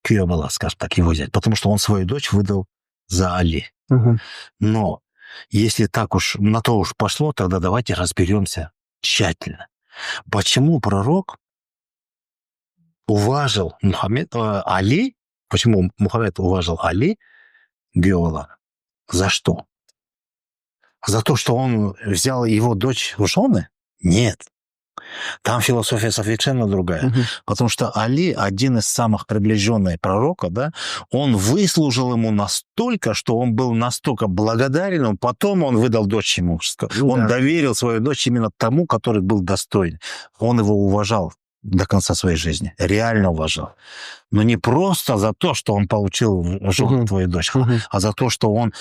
кьёвала, скажем так, его зять, потому что он свою дочь выдал за Али. Но если так уж, на то уж пошло, тогда давайте разберемся тщательно. Почему пророк уважил Али? Почему Мухаммед уважил Али гьёвала? За что? За то, что он взял его дочь в жены? Нет. Там философия совершенно другая. Потому что Али, один из самых приближенных пророка, да, он выслужил ему настолько, что он был настолько благодарен, потом он выдал дочь ему. Он доверил свою дочь именно тому, который был достоин. Он его уважал до конца своей жизни. Реально уважал. Но не просто за то, что он получил жену твою дочь, а за то, что он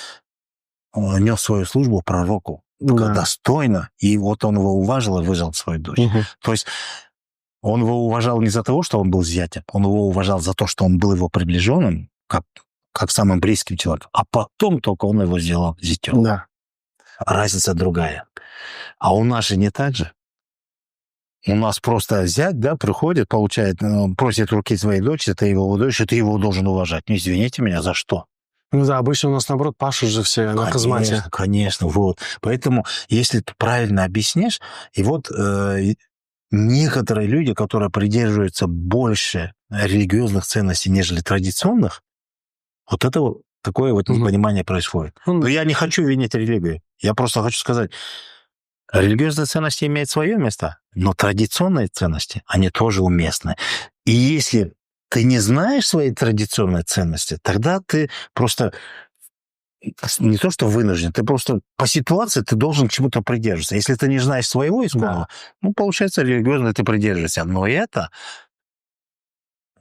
нес свою службу пророку. Достойно, и вот он его уважил и выжил свою дочь. То есть он его уважал не за того, что он был зятем, он его уважал за то, что он был его приближенным, как самым близким человеком, а потом только он его сделал зятем. Да. Разница другая. А у нас же не так же. У нас просто зять, да, приходит, получает, просит руки своей дочери, ты его дочь, и ты его должен уважать. Ну, извините меня, за что? Ну да, обычно у нас, наоборот, пашут же все на казмате. Конечно, вот. Поэтому, если ты правильно объяснишь, и вот некоторые люди, которые придерживаются больше религиозных ценностей, нежели традиционных, вот это вот такое вот непонимание происходит. Но я не хочу винить религию. Я просто хочу сказать, религиозные ценности имеют свое место, но традиционные ценности, они тоже уместны. И если ты не знаешь свои традиционные ценности, тогда ты просто не то что вынужден, ты просто по ситуации ты должен к чему-то придерживаться. Если ты не знаешь своего исконного, ну, получается, религиозно ты придерживаешься. Но это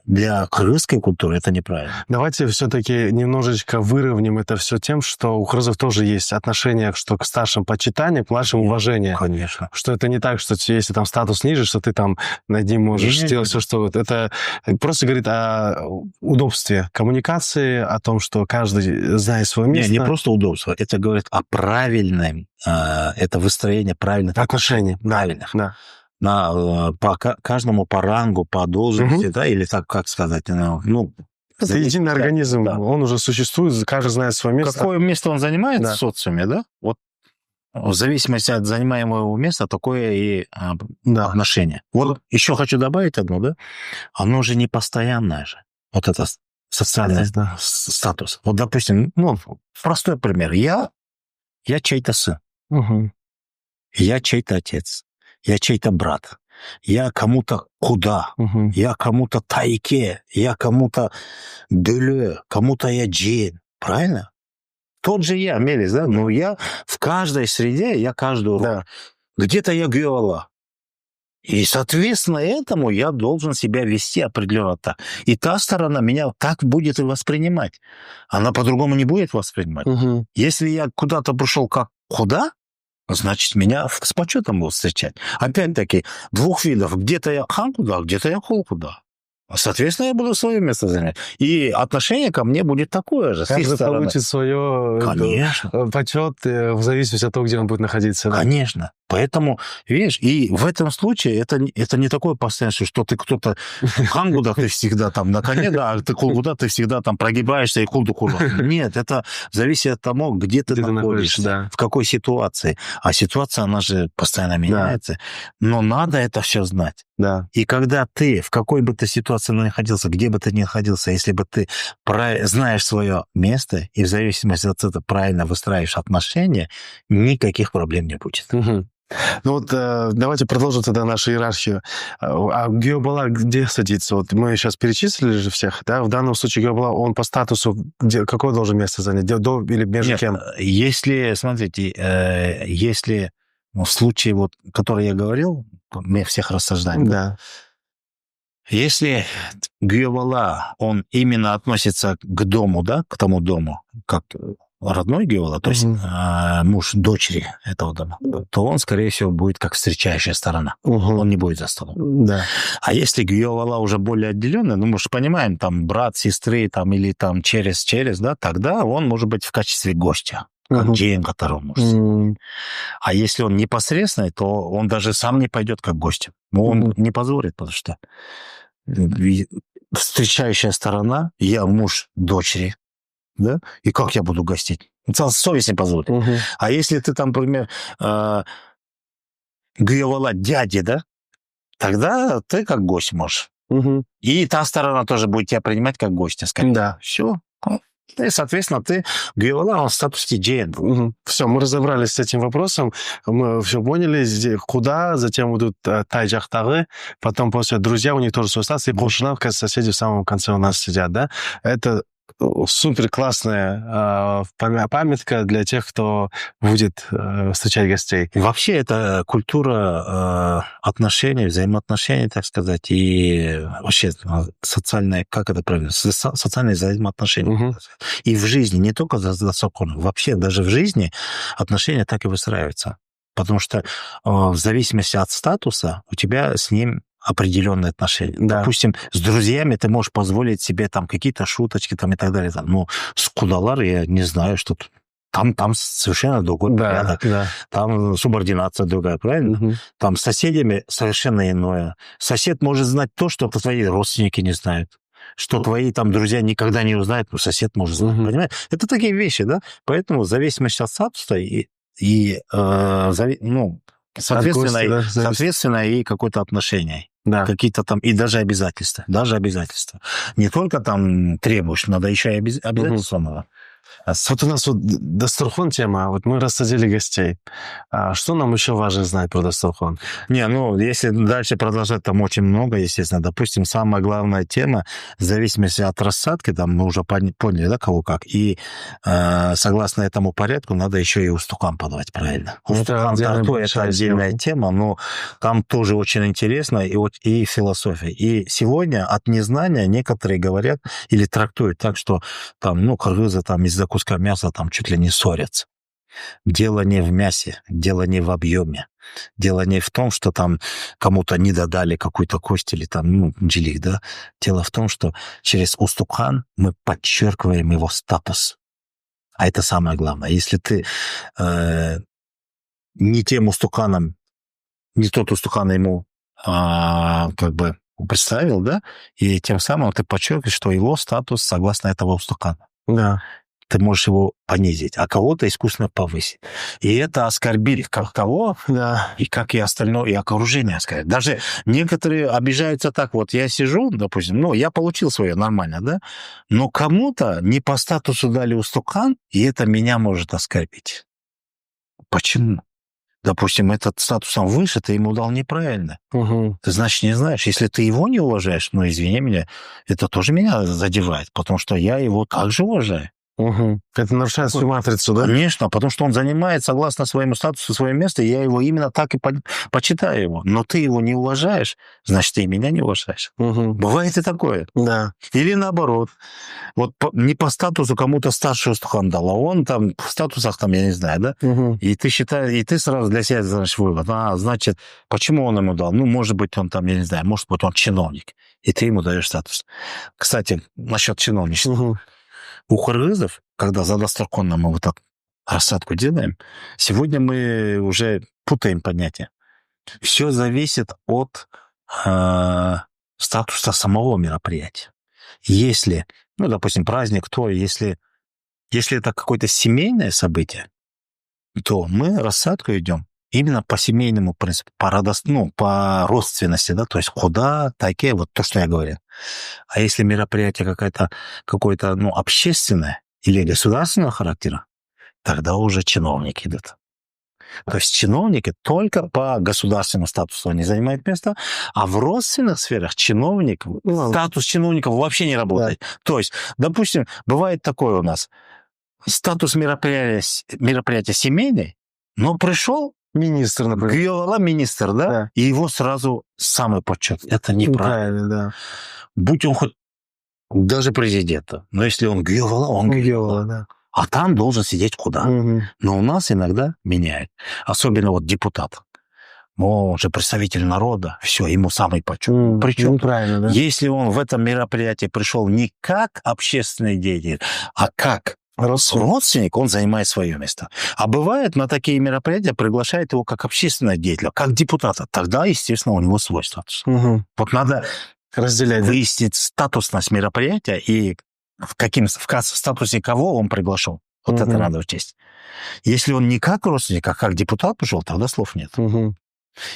для кыргызской культуры это неправильно. Давайте все-таки немножечко выровняем это все тем, что у кыргызов тоже есть отношение, что к старшим почитание, к младшим уважение. Конечно. Что это не так, что если там статус ниже, что ты там над ним можешь делать все, что... Это просто говорит о удобстве коммуникации, о том, что каждый знает свое место. Не просто удобство, это говорит о правильном, это выстроение правильных отношений. Правильных. Да. По каждому по рангу, по должности, да, или так, как сказать, ну... Это единый организм, да. Он уже существует, каждый знает свое место. Какое место он занимает да. в социуме, да? Вот в зависимости от занимаемого места такое и отношение. Вот еще хочу добавить одно, да? Оно же не постоянное же. Вот это социальный статус. Вот, допустим, простой пример. Я чей-то сын. Угу. Я чей-то отец. Я чей-то брат. Я кому-то куда. Угу. Я кому-то тайке. Я кому-то дөле. Кому-то я джин. Правильно? Тот же я, Мелис, да? Но я в каждой среде, я каждую роль. Да. Где-то я геола. И, соответственно, этому я должен себя вести определенно так. И та сторона меня так будет и воспринимать. Она по-другому не будет воспринимать. Угу. Если я куда-то пришел как куда, значит, меня с почетом будут встречать. Опять-таки, двух видов. Где-то я хан куда, где-то я хол куда. Соответственно, я буду свое место занять. И отношение ко мне будет такое же. Каждый получит свое почет в зависимости от того, где он будет находиться. Да? Конечно. Поэтому, видишь, и в этом случае это не такое постоянство, что ты кто-то хан куда ты всегда там на коне, да, а ты куда ты всегда там прогибаешься и куда. Нет, это зависит от того, где ты находишься, да. в какой ситуации. А ситуация, она же постоянно меняется. Да. Но надо это все знать. Да. И когда ты в какой бы ты ситуации ни находился, где бы ты ни находился, если бы ты знаешь свое место и в зависимости от этого правильно выстраиваешь отношения, никаких проблем не будет. Угу. Ну вот давайте продолжим тогда нашу иерархию. А геобала где садится? Вот мы сейчас перечислили же всех, да? В данном случае геобала, он по статусу какое должен место занять? До или между кем? Если, смотрите, если в случае, вот, который я говорил, мы всех рассуждаем. Да. Если геобала, он именно относится к дому, да, к тому дому, как родной геола, то есть муж дочери этого дома, то он, скорее всего, будет как встречающая сторона. Он не будет за столом. Да. А если геола уже более отделенная, ну, мы же понимаем, там, брат, сестры, там, или там через, да, тогда он может быть в качестве гостя, как джейн, который может. А если он непосредственный, то он даже сам не пойдет как гость. Он не позволит, потому что встречающая сторона, я муж дочери, да? И как я буду гостить? Совесть не позволит. А если ты там, например, геовала дяди, да? Тогда ты как гость можешь. И та сторона тоже будет тебя принимать как гостя. Скорее. Да. Все. И, соответственно, ты геовала, он в статусе джейн. Все, мы разобрались с этим вопросом. Мы все поняли, куда, затем идут тайджахтагы, потом после друзья, у них тоже свой статус, и Кошинавка, соседи в самом конце у нас сидят, да? Это супер классная памятка для тех, кто будет встречать гостей. Вообще это культура отношений, взаимоотношений, так сказать, и вообще социальные, как это правильно, социальные взаимоотношения. И в жизни, не только за законом, вообще даже в жизни отношения так и выстраиваются. Потому что в зависимости от статуса у тебя с ним определенные отношения. Да. Допустим, с друзьями ты можешь позволить себе там какие-то шуточки там и так далее. Там. Но с кудалар я не знаю, что там совершенно другой порядок. Да. Там субординация другая, правильно? Там с соседями совершенно иное. Сосед может знать то, что твои родственники не знают. Что твои там друзья никогда не узнают, но сосед может знать. Понимаешь? Это такие вещи, да? Поэтому в зависимости от статуса соответственно, и какое-то отношение. Да. Какие-то там, и даже обязательства. Не только там требуешь, надо еще и обязательства надо. Вот у нас вот Дастархон тема, вот мы рассадили гостей. Что нам еще важно знать про Дастархон? Не, ну, если дальше продолжать, там очень много, естественно. Допустим, самая главная тема, в зависимости от рассадки, там мы уже поняли, да, кого как, и согласно этому порядку надо еще и устукан подавать, правильно? Устукан тарту — это отдельная тема, но там тоже очень интересно, и философия. И сегодня от незнания некоторые говорят или трактуют так, что там, ну, кыргызы там из-за куска мяса там чуть ли не ссорятся. Дело не в мясе, дело не в объеме. Дело не в том, что там кому-то не додали какую-то кость или там, ну, джилик, да. Дело в том, что через устукан мы подчеркиваем его статус. А это самое главное. Если ты не тем устуканом, не тот устукан ему как бы представил, да, и тем самым ты подчеркиваешь, что его статус согласно этого устукана. Да. Ты можешь его понизить, а кого-то искусственно повысить. И это оскорбили как кого, Да. и как и остальное, и окружение оскорбили. Даже некоторые обижаются так, вот я сижу, допустим, ну, я получил свое нормально, да, но кому-то не по статусу дали устукан, и это меня может оскорбить. Почему? Допустим, этот статусом выше, ты ему дал неправильно. Угу. Ты, значит, не знаешь. Если ты его не уважаешь, ну, извини меня, это тоже меня задевает, потому что я его также уважаю. Угу. Это нарушает свою матрицу, да? Конечно, потому что он занимает, согласно своему статусу, свое место, и я его именно так и почитаю его. Но ты его не уважаешь, значит, ты и меня не уважаешь. Угу. Бывает и такое. Да. Или наоборот. Вот не по статусу кому-то старший устухан дал, а он там в статусах, там, я не знаю, да? Угу. И ты считаешь, и ты сразу для себя сделаешь вывод. Значит, почему он ему дал? Ну, может быть, он там, я не знаю, может быть, он чиновник. И ты ему даешь статус. Кстати, насчет чиновничества. Угу. У кыргызов, когда за Дастархоном мы вот так рассадку делаем, сегодня мы уже путаем понятия. Все зависит от статуса самого мероприятия. Если, ну, допустим, праздник, если это какое-то семейное событие, то мы рассадку идем именно по семейному принципу, по родственности, да, то есть куда, такие, вот то, что я говорил. А если мероприятие какое-то, ну, общественное или государственного характера, тогда уже чиновники идут. То есть чиновники только по государственному статусу они занимают место, а в родственных сферах статус чиновников вообще не работает. Да. То есть, допустим, бывает такое у нас. Статус мероприятия семейный, но пришел министр, например. Гүйовала министр, да? И его сразу самый почет. Это неправильно. Да. Будь он хоть даже президента, но если он Гүйовала, он Гүйовала. Да. А там должен сидеть куда. Угу. Но у нас иногда меняют. Особенно вот депутат. Он же представитель народа. Все, ему самый почет. Причем, правильно, да? если он в этом мероприятии пришел не как общественный деятель, а как родственник, он занимает свое место. А бывает, на такие мероприятия приглашают его как общественного деятеля, как депутата. Тогда, естественно, у него свой статус. Угу. Вот надо разделять, выяснить статусность мероприятия и в статусе кого он приглашен. Вот это надо учесть. Если он не как родственник, а как депутат пришел, тогда слов нет.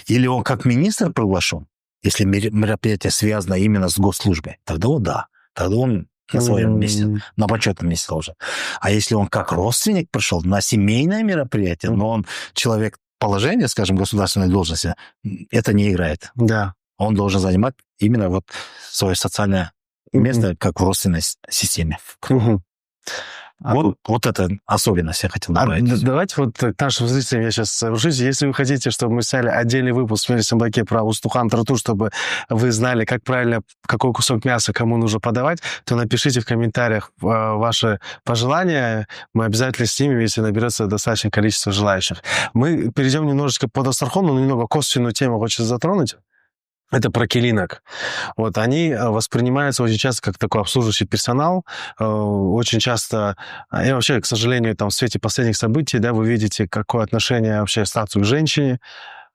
Или он как министр приглашен, если мероприятие связано именно с госслужбой, тогда да. Тогда он на своем месте, на почетном месте должен. А если он как родственник пришел на семейное мероприятие, но он человек положения, скажем, государственной должности, это не играет. Да. Он должен занимать именно вот свое социальное место, как в родственной системе. Вот это особенность я хотел добавить. Давайте вот к нашим зрителям я сейчас соображусь. Если вы хотите, чтобы мы сняли отдельный выпуск в Мире Симбаке про устухан тарту, чтобы вы знали, как правильно, какой кусок мяса кому нужно подавать, то напишите в комментариях ваши пожелания. Мы обязательно снимем, если наберется достаточное количество желающих. Мы перейдем немножечко по Дастархону, но немного косвенную тему хочется затронуть. Это про келинок. Вот они воспринимаются очень часто как такой обслуживающий персонал. Очень часто, и вообще, к сожалению, там в свете последних событий, да, вы видите, какое отношение вообще статусу к женщине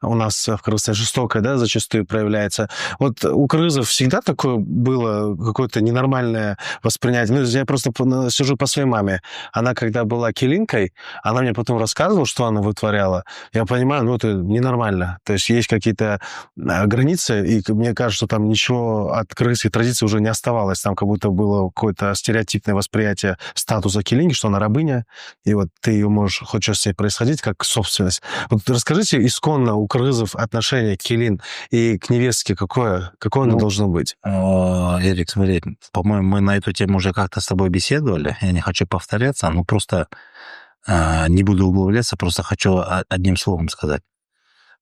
у нас в Кыргызстане жестокая, да, зачастую проявляется. Вот у кыргызов всегда такое было какое-то ненормальное воспринятие. Ну, я просто сижу по своей маме. Она, когда была килинкой, она мне потом рассказывала, что она вытворяла. Я понимаю, ну, это ненормально. То есть какие-то границы, и мне кажется, что там ничего от кыргызской традиции уже не оставалось. Там как будто было какое-то стереотипное восприятие статуса килинги, что она рабыня, и вот ты ее можешь, хоть что с ней происходить, как собственность. Вот расскажите, исконно у кыргызов отношение к килин и к невестке какое оно должно быть? Эрик, смотри, по-моему, мы на эту тему уже как-то с тобой беседовали. Я не хочу повторяться, но просто не буду углубляться, просто хочу одним словом сказать.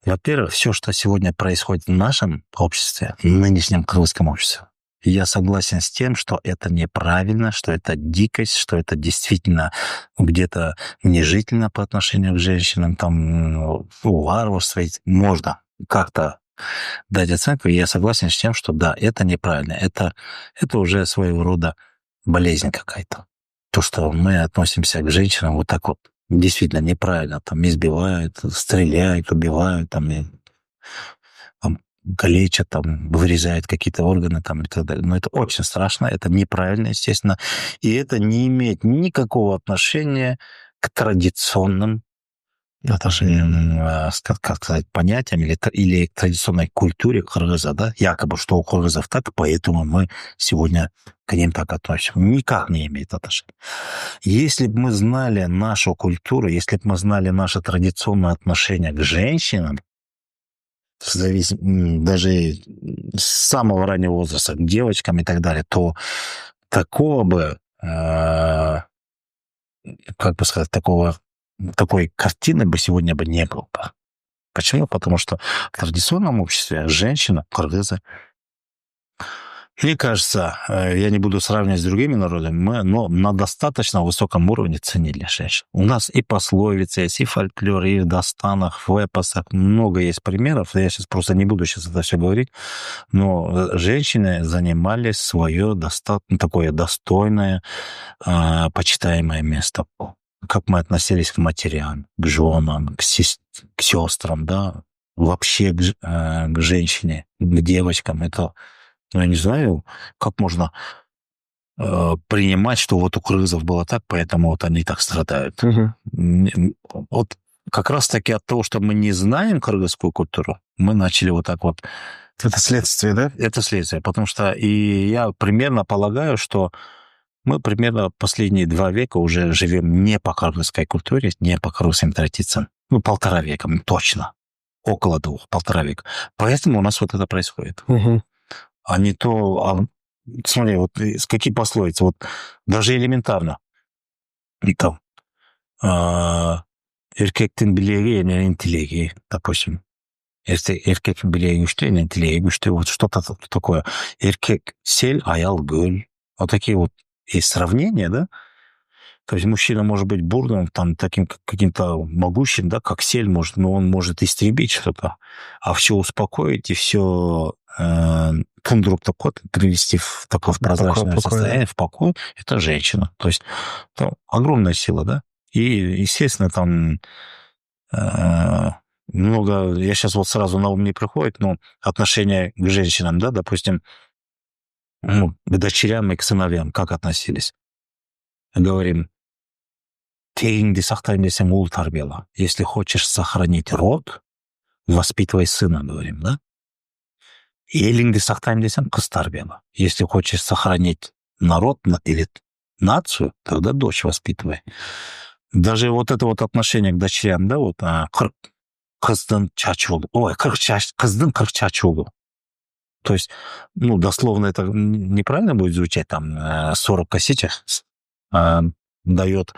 Во-первых, все, что сегодня происходит в нашем обществе, в нынешнем кыргызском обществе, я согласен с тем, что это неправильно, что это дикость, что это действительно где-то нежительно по отношению к женщинам, там, варварство. Можно как-то дать оценку, и я согласен с тем, что да, это неправильно. Это уже своего рода болезнь какая-то. То, что мы относимся к женщинам вот так вот действительно неправильно. Там избивают, стреляют, убивают, там, там калечат, там, вырезают какие-то органы там, и так далее. Но это очень страшно, это неправильно, естественно. И это не имеет никакого отношения к традиционным как сказать, понятиям или к традиционной культуре кыргыза, да, якобы, что у кыргызов так, поэтому мы сегодня к ним так относимся. Никак не имеет отношения. Если бы мы знали нашу культуру, если бы мы знали наше традиционное отношение к женщинам, даже с самого раннего возраста, к девочкам и так далее, то такого бы, как бы сказать, такой картины бы сегодня бы не было бы. Почему? Потому что в традиционном обществе женщина, кыргызы, мне кажется, я не буду сравнивать с другими народами, но на достаточно высоком уровне ценили женщин. У нас и пословицы есть, и фольклор, и в достанах, в эпосах много есть примеров. Я сейчас просто не буду это все говорить, но женщины занимали свое такое достойное, почитаемое место. Как мы относились к матерям, к женам, к сестрам, да, вообще к женщине, к девочкам. Это, ну, я не знаю, как можно принимать, что вот у кыргызов было так, поэтому вот они так страдают. Вот как раз-таки от того, что мы не знаем кыргызскую культуру, мы начали вот так вот... Это следствие, да? Это следствие, потому что и я примерно полагаю, что мы примерно последние 2 века уже живем не по кыргызской культуре, не по кыргызским традициям. Ну, 1,5 века, точно. Около 2, 1,5 века. Поэтому у нас вот это происходит. А не то... смотри, вот какие пословицы. Вот даже элементарно. И там... Эркектин билеги, эненин тилеги, допустим. Эркектин билеги güçlü, эненин тилеги güçlü. Вот что-то такое. Эркек сель, аял гөл. Вот такие вот есть сравнения, да? То есть мужчина может быть бурным, там, таким каким-то могущим, да, как сель может, но он может истребить что-то, а все успокоить и все тундру привести в такое прозрачное состояние, в покой, это женщина. То есть огромная сила, да? И, естественно, там много, я сейчас вот сразу на ум не приходит, но отношение к женщинам, да, допустим, к дочерям и к сыновьям, как относились? Говорим, тегіңді сақтайын десең, ұл тәрбиела. Если хочешь сохранить род, воспитывай сына, говорим, да? Еліңді сақтайын десең, қыз тәрбиела. Если хочешь сохранить народ или нацию, тогда дочь воспитывай. Даже вот это вот отношение к дочерям, да, вот 40 қыздың чачы болды. Ой, 40 қыздың 40 чачы болды. То есть, ну, дословно это неправильно будет звучать, там, 40 косичек дает,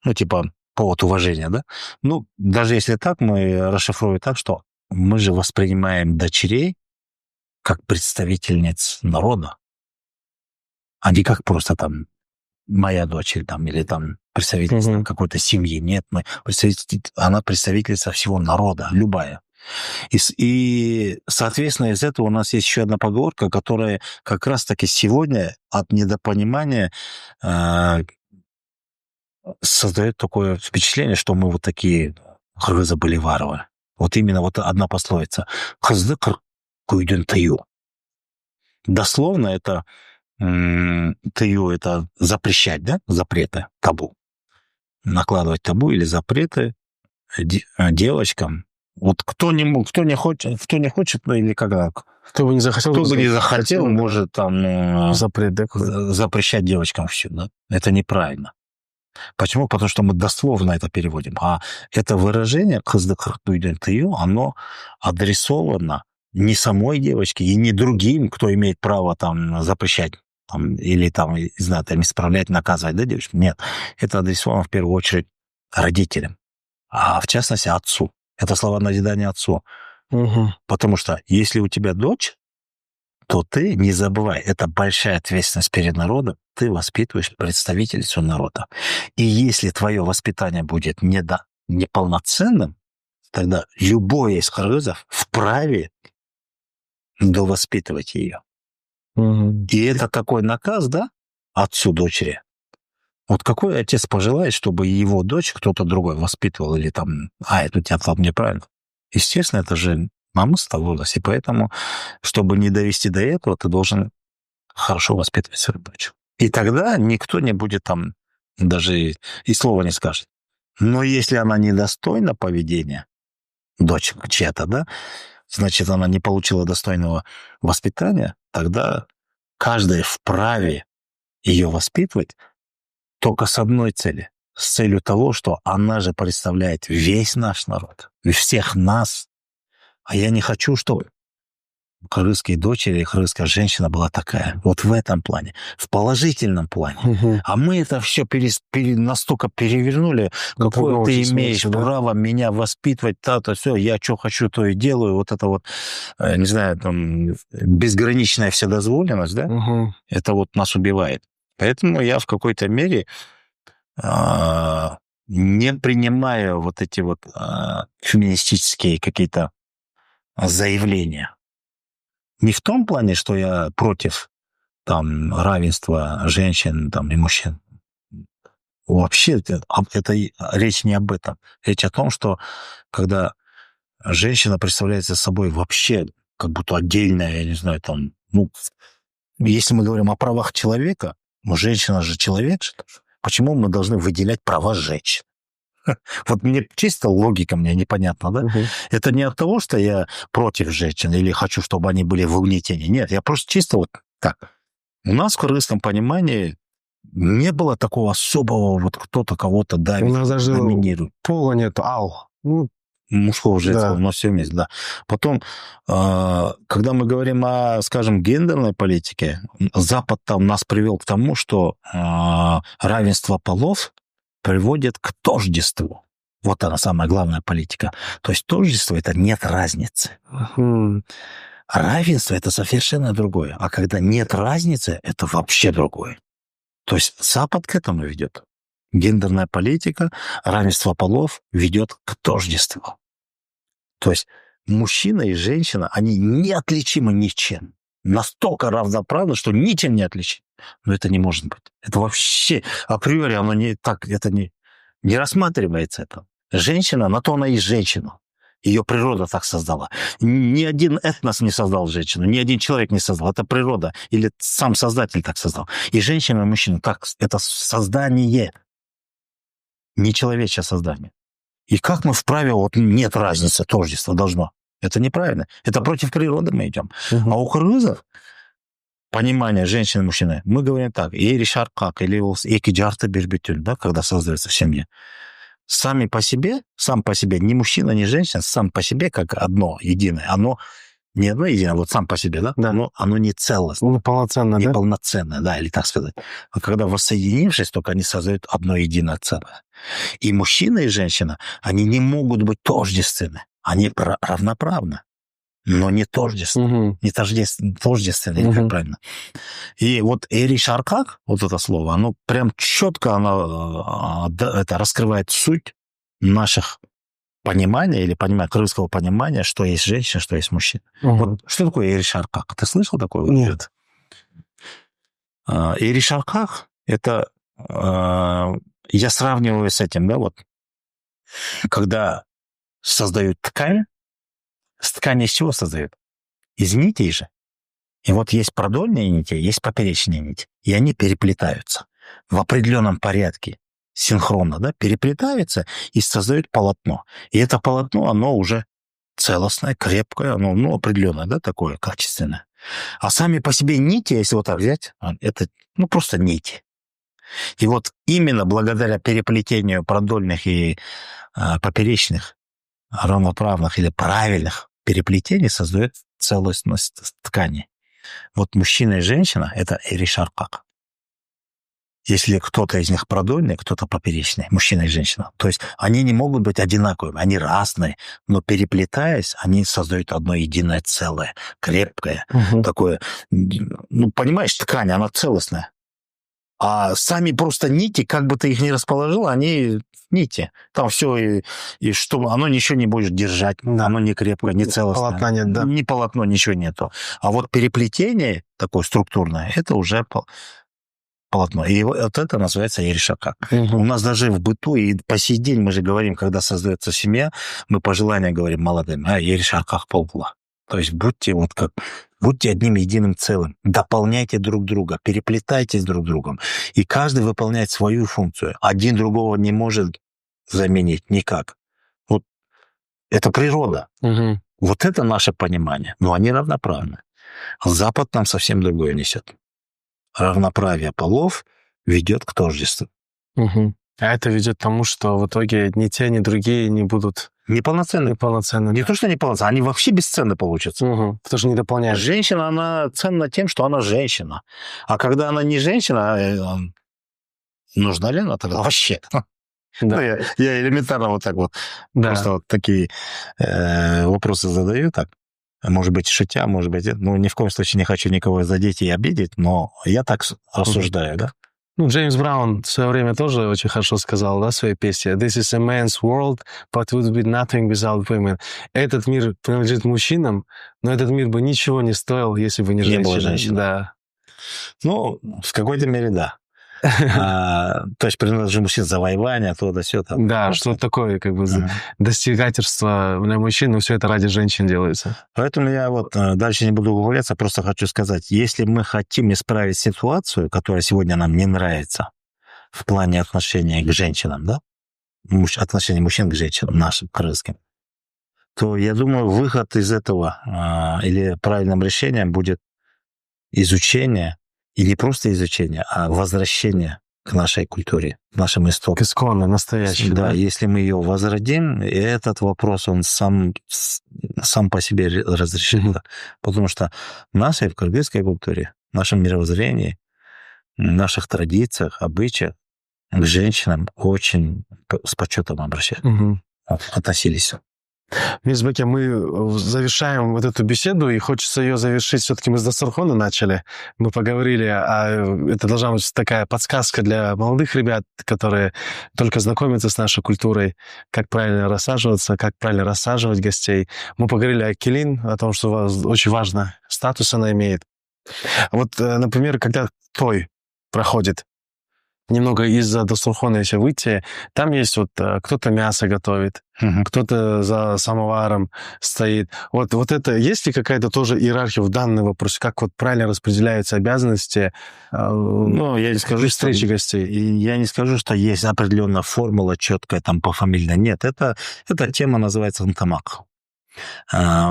ну, типа, повод уважения, да? Ну, даже если так, мы расшифровываем так, что мы же воспринимаем дочерей как представительниц народа, а не как просто там моя дочь там, или там представительница какой-то семьи. Нет, она представительница всего народа, любая. И, соответственно, из этого у нас есть еще одна поговорка, которая как раз-таки сегодня от недопонимания создает такое впечатление, что мы вот такие кыргызы были варвары. Вот именно вот одна пословица. «Қызды қырық күйден тыю». Дословно это тыю — это запрещать, да? Запреты, табу. Накладывать табу или запреты девочкам. Вот кто не хочет, ну или когда... Кто бы не захотел, Кто бы не захотел, может там запрет, да? запрещать девочкам все, да? Это неправильно. Почему? Потому что мы дословно это переводим. А это выражение «қызды қырық күйден тыю», оно адресовано не самой девочке и не другим, кто имеет право там запрещать там, или там, не знаю, там исправлять, наказывать, да, девочку? Нет. Это адресовано в первую очередь родителям, а в частности отцу. Это слова назидания отцу. Угу. Потому что если у тебя дочь, то ты не забывай, это большая ответственность перед народом, ты воспитываешь представительницу народа. И если твое воспитание будет неполноценным, тогда любой из кыргызов вправе довоспитывать ее. Угу. И это такой наказ, да, отцу дочери. Вот какой отец пожелает, чтобы его дочь кто-то другой воспитывал или там, это у тебя там неправильно. Естественно, это же намыс волос, и поэтому, чтобы не довести до этого, ты должен хорошо воспитывать свою дочь. И тогда никто не будет там даже и слова не скажет. Но если она недостойна поведения, дочь чья-то, да, значит, она не получила достойного воспитания, тогда каждый вправе ее воспитывать только с одной цели. С целью того, что она же представляет весь наш народ, всех нас. А я не хочу, чтобы кыргызские дочери или кыргызская женщина была такая. Вот в этом плане, в положительном плане. Угу. А мы это все настолько перевернули. Какое ты имеешь право меня воспитывать, то все, я что хочу, то и делаю. Вот это вот, не знаю, там, безграничная вседозволенность, да? Угу. Это вот нас убивает. Поэтому я в какой-то мере не принимаю вот эти вот феминистические какие-то заявления. Не в том плане, что я против там равенства женщин там, и мужчин. Вообще это речь не об этом. Речь о том, что когда женщина представляет собой вообще как будто отдельная, я не знаю, там, ну, если мы говорим о правах человека, женщина же человек, почему мы должны выделять права женщин? Вот мне чисто логика мне непонятна, да? Угу. Это не от того, что я против женщин или хочу, чтобы они были в угнетении. Нет, я просто чисто вот так. У нас в кыргызском понимании не было такого особого, вот кто-то кого-то давит, У нас даже доминирует. пола нет, ну, Мужского, женского, да. но все вместе, да. Потом, когда мы говорим о, скажем, гендерной политике, Запад там нас привел к тому, что равенство полов приводит к тождеству. Вот она самая главная политика. То есть тождество — это нет разницы. Угу. Равенство — это совершенно другое. А когда нет разницы, это вообще другое. То есть Запад к этому ведет. Гендерная политика, равенство полов ведет к тождеству. То есть мужчина и женщина, они неотличимы ничем. Настолько равноправны, что ничем не отличимы. Но это не может быть. Это вообще априори оно не так, это не рассматривается это. Женщина, на то она и женщина. Ее природа так создала. Ни один этнос не создал женщину, ни один человек не создал. Это природа. Или сам Создатель так создал. И женщина, и мужчина, так, это создание. Не человечье создание. И как мы вправе, вот нет разницы, тождество должно. Это неправильно. Это против природы мы идем. Угу. А у кыргызов понимание женщины и мужчины, мы говорим так, ери шаркак, или эки жарты бирбютюн, да, когда создается в семье. Сам по себе, ни мужчина, ни женщина, сам по себе, как одно единое, оно не одно единое, вот сам по себе, да, Да. но оно не целостное. Неполноценно, да? Неполноценное, да, или так сказать. А когда воссоединившись, только они создают одно единое целое. И мужчина, и женщина, они не могут быть тождественны. Они равноправны, но не тождественны. Угу. Не тождественны, или как правильно. И вот эри шаркак, вот это слово, оно прям четко это раскрывает суть наших понимания или кыргызского понимания, что есть женщина, что есть мужчина. Угу. Вот что такое эри шаркак? Ты слышал такое? Нет. Эри шаркак — это я сравниваю с этим, да, вот когда создают ткань, ткань из чего создают? Из нитей же. И вот есть продольные нити, есть поперечные нити. И они переплетаются в определенном порядке, синхронно, да, переплетаются и создают полотно. И это полотно, оно уже целостное, крепкое, оно, ну, определенное, да, такое качественное. А сами по себе нити, если вот так взять, это, ну, просто нити. И вот именно благодаря переплетению продольных и поперечных, равноправных или правильных переплетений создает целостность ткани. Вот мужчина и женщина — это эришаркак. Если кто-то из них продольный, кто-то поперечный, мужчина и женщина, то есть они не могут быть одинаковыми, они разные, но переплетаясь, они создают одно единое целое, крепкое, такое, ну, понимаешь, ткань, она целостная. А сами просто нити, как бы ты их ни расположил, они нити. Там все, и что, оно ничего не будет держать, оно не крепкое, не целостное. Полотна нет, да. Ни полотно, ничего нету. А вот переплетение такое структурное, это уже полотно. И вот это называется еришакак. У нас даже в быту и по сей день мы же говорим, когда создается семья, мы пожелания говорим молодым, еришакак полгла. То есть будьте одним единым целым, дополняйте друг друга, переплетайтесь друг с другом. И каждый выполняет свою функцию. Один другого не может заменить никак. Вот это природа. Вот это наше понимание. Но они равноправны. Запад нам совсем другое несет. Равноправие полов ведет к тождеству. А это ведет к тому, что в итоге ни те, ни другие не будут неполноценны. Не то, что неполноценны, они вообще бесценны получатся. Потому что не дополняют. Женщина, она ценна тем, что она женщина. А когда она не женщина, нужна ли она тогда вообще? Да. Ну, я элементарно вот так вот просто вот такие вопросы задаю так. Может быть, шутя, может быть, ну, ни в коем случае не хочу никого задеть и обидеть, но я так рассуждаю, да? Ну, Джеймс Браун в свое время тоже очень хорошо сказал, да, в своей песне: «This is a man's world, but would be nothing without women». Этот мир принадлежит мужчинам, но этот мир бы ничего не стоил, если бы не женщина. Не было женщин. Да. Ну, в какой-то мере, да. То есть принадлежит мужчин завоевания, то да сё там. Да, что такое, как бы, достигательство для мужчин, но все это ради женщин делается. Поэтому я вот дальше не буду углубляться, просто хочу сказать, если мы хотим исправить ситуацию, которая сегодня нам не нравится в плане отношения к женщинам, да, отношения мужчин к женщинам, нашим, крымским, то, я думаю, выход из этого или правильным решением будет изучение, и не просто изучение, а возвращение к нашей культуре, к нашим истокам. К исконно, настоящей. Да, если мы ее возродим, и этот вопрос, он сам по себе разрешится. Потому что в нашей, в кыргызской культуре, в нашем мировоззрении, в наших традициях, обычаях к женщинам очень с почетом относились. Мирзбеке, мы завершаем вот эту беседу, и хочется ее завершить. Все-таки мы с Дастархана начали. Мы поговорили, это должна быть такая подсказка для молодых ребят, которые только знакомятся с нашей культурой, как правильно рассаживаться, как правильно рассаживать гостей. Мы поговорили о келин, о том, что у вас очень важно, статус она имеет. Вот, например, когда той проходит, немного из-за Дастархана, если выйти, там есть вот кто-то мясо готовит, кто-то за самоваром стоит. Вот это, есть ли какая-то тоже иерархия в данном вопросе, как вот правильно распределяются обязанности я не скажу, встречи гостей? Я не скажу, что есть определенная формула четкая там пофамильно. Нет, эта тема называется антамак.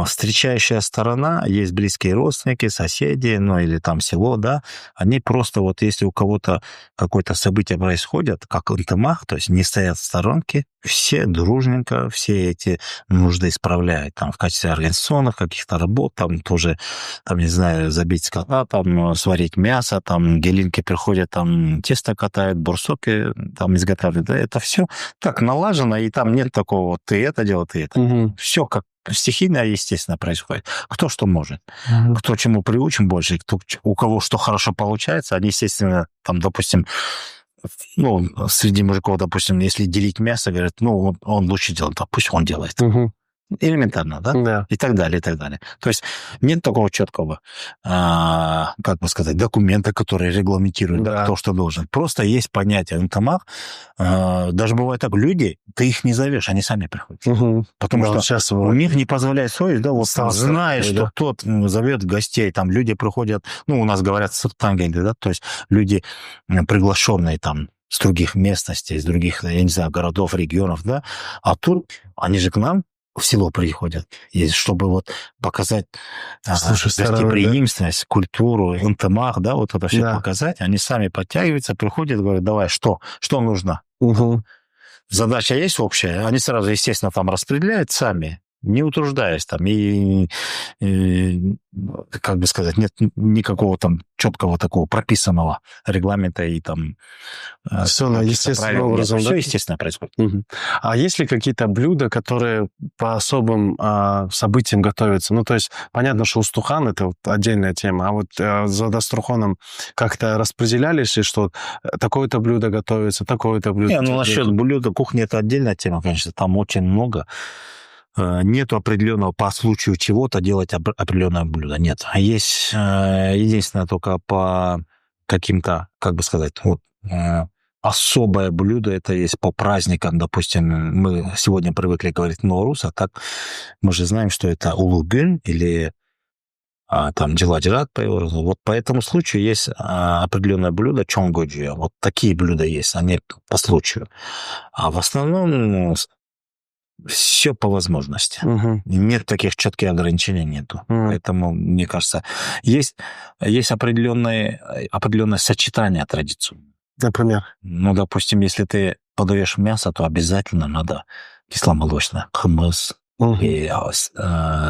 Встречающая сторона, есть близкие родственники, соседи, ну или там село, да, они просто вот если у кого-то какое-то событие происходит, как антамах, то есть не стоят в сторонке, все дружненько, все эти нужды исправляют там в качестве организационных каких-то работ, там тоже, там, не знаю, забить скота, там сварить мясо, там гелинки приходят, там тесто катают, бурсоки там изготавливают, да, это все так налажено, и там нет такого, вот ты это делал, ты это. Все как стихийно, естественно, происходит. Кто что может, кто чему приучен больше, у кого что хорошо получается, они, естественно, там, допустим, среди мужиков, допустим, если делить мясо, говорят, он лучше делает, то пусть он делает. Элементарно, да? Да. И так далее, и так далее. То есть нет такого четкого, как бы сказать, документа, который регламентирует Да. то, что должен. Просто есть понятие НТМА. Даже бывает так, люди, ты их не зовешь, они сами приходят. Мгм. Потому Да, что сейчас у них не позволяет совесть, да, вот Остался, знаешь, да. что тот зовет гостей, там люди приходят, ну, у нас говорят саптангенги, да, то есть люди, приглашенные там с других местностей, из других, я не знаю, городов, регионов, да, а тут они же к нам в село приходят, и чтобы вот показать Слушай, стороны, да. гостеприимственность, культуру, НТМАХ, да, вот это все Да. показать, они сами подтягиваются, приходят, говорят, давай, что нужно? Мгм. Задача есть общая, они сразу, естественно, там распределяют сами, не утруждаясь там, и, как бы сказать, нет никакого там четкого такого прописанного регламента и там Всё на естественным образом, Все да? естественно происходит. Мгм. А есть ли какие-то блюда, которые по особым событиям готовятся? Ну, то есть, понятно, что устухан — это вот отдельная тема, а вот за даструханом как-то распределялись, и что такое-то блюдо готовится, такое-то блюдо? Не, ну, насчет блюда, кухни — это отдельная тема, конечно, там очень много. Нету определенного по случаю чего-то делать определенное блюдо. Нет. А есть единственное только по каким-то, как бы сказать, вот, особое блюдо, это есть по праздникам. Допустим, мы сегодня привыкли говорить Ноурус, а так мы же знаем, что это Улугын или там Джиладжират, вот по этому случаю есть определенное блюдо чонгоджи. Вот такие блюда есть, они по случаю. А в основном все по возможности. Мгм. Нет таких четких ограничений, нету. Поэтому, мне кажется, есть определенное сочетание традиций. Например? Ну, допустим, если ты подаешь мясо, то обязательно надо кисломолочное, хумус Мгм. и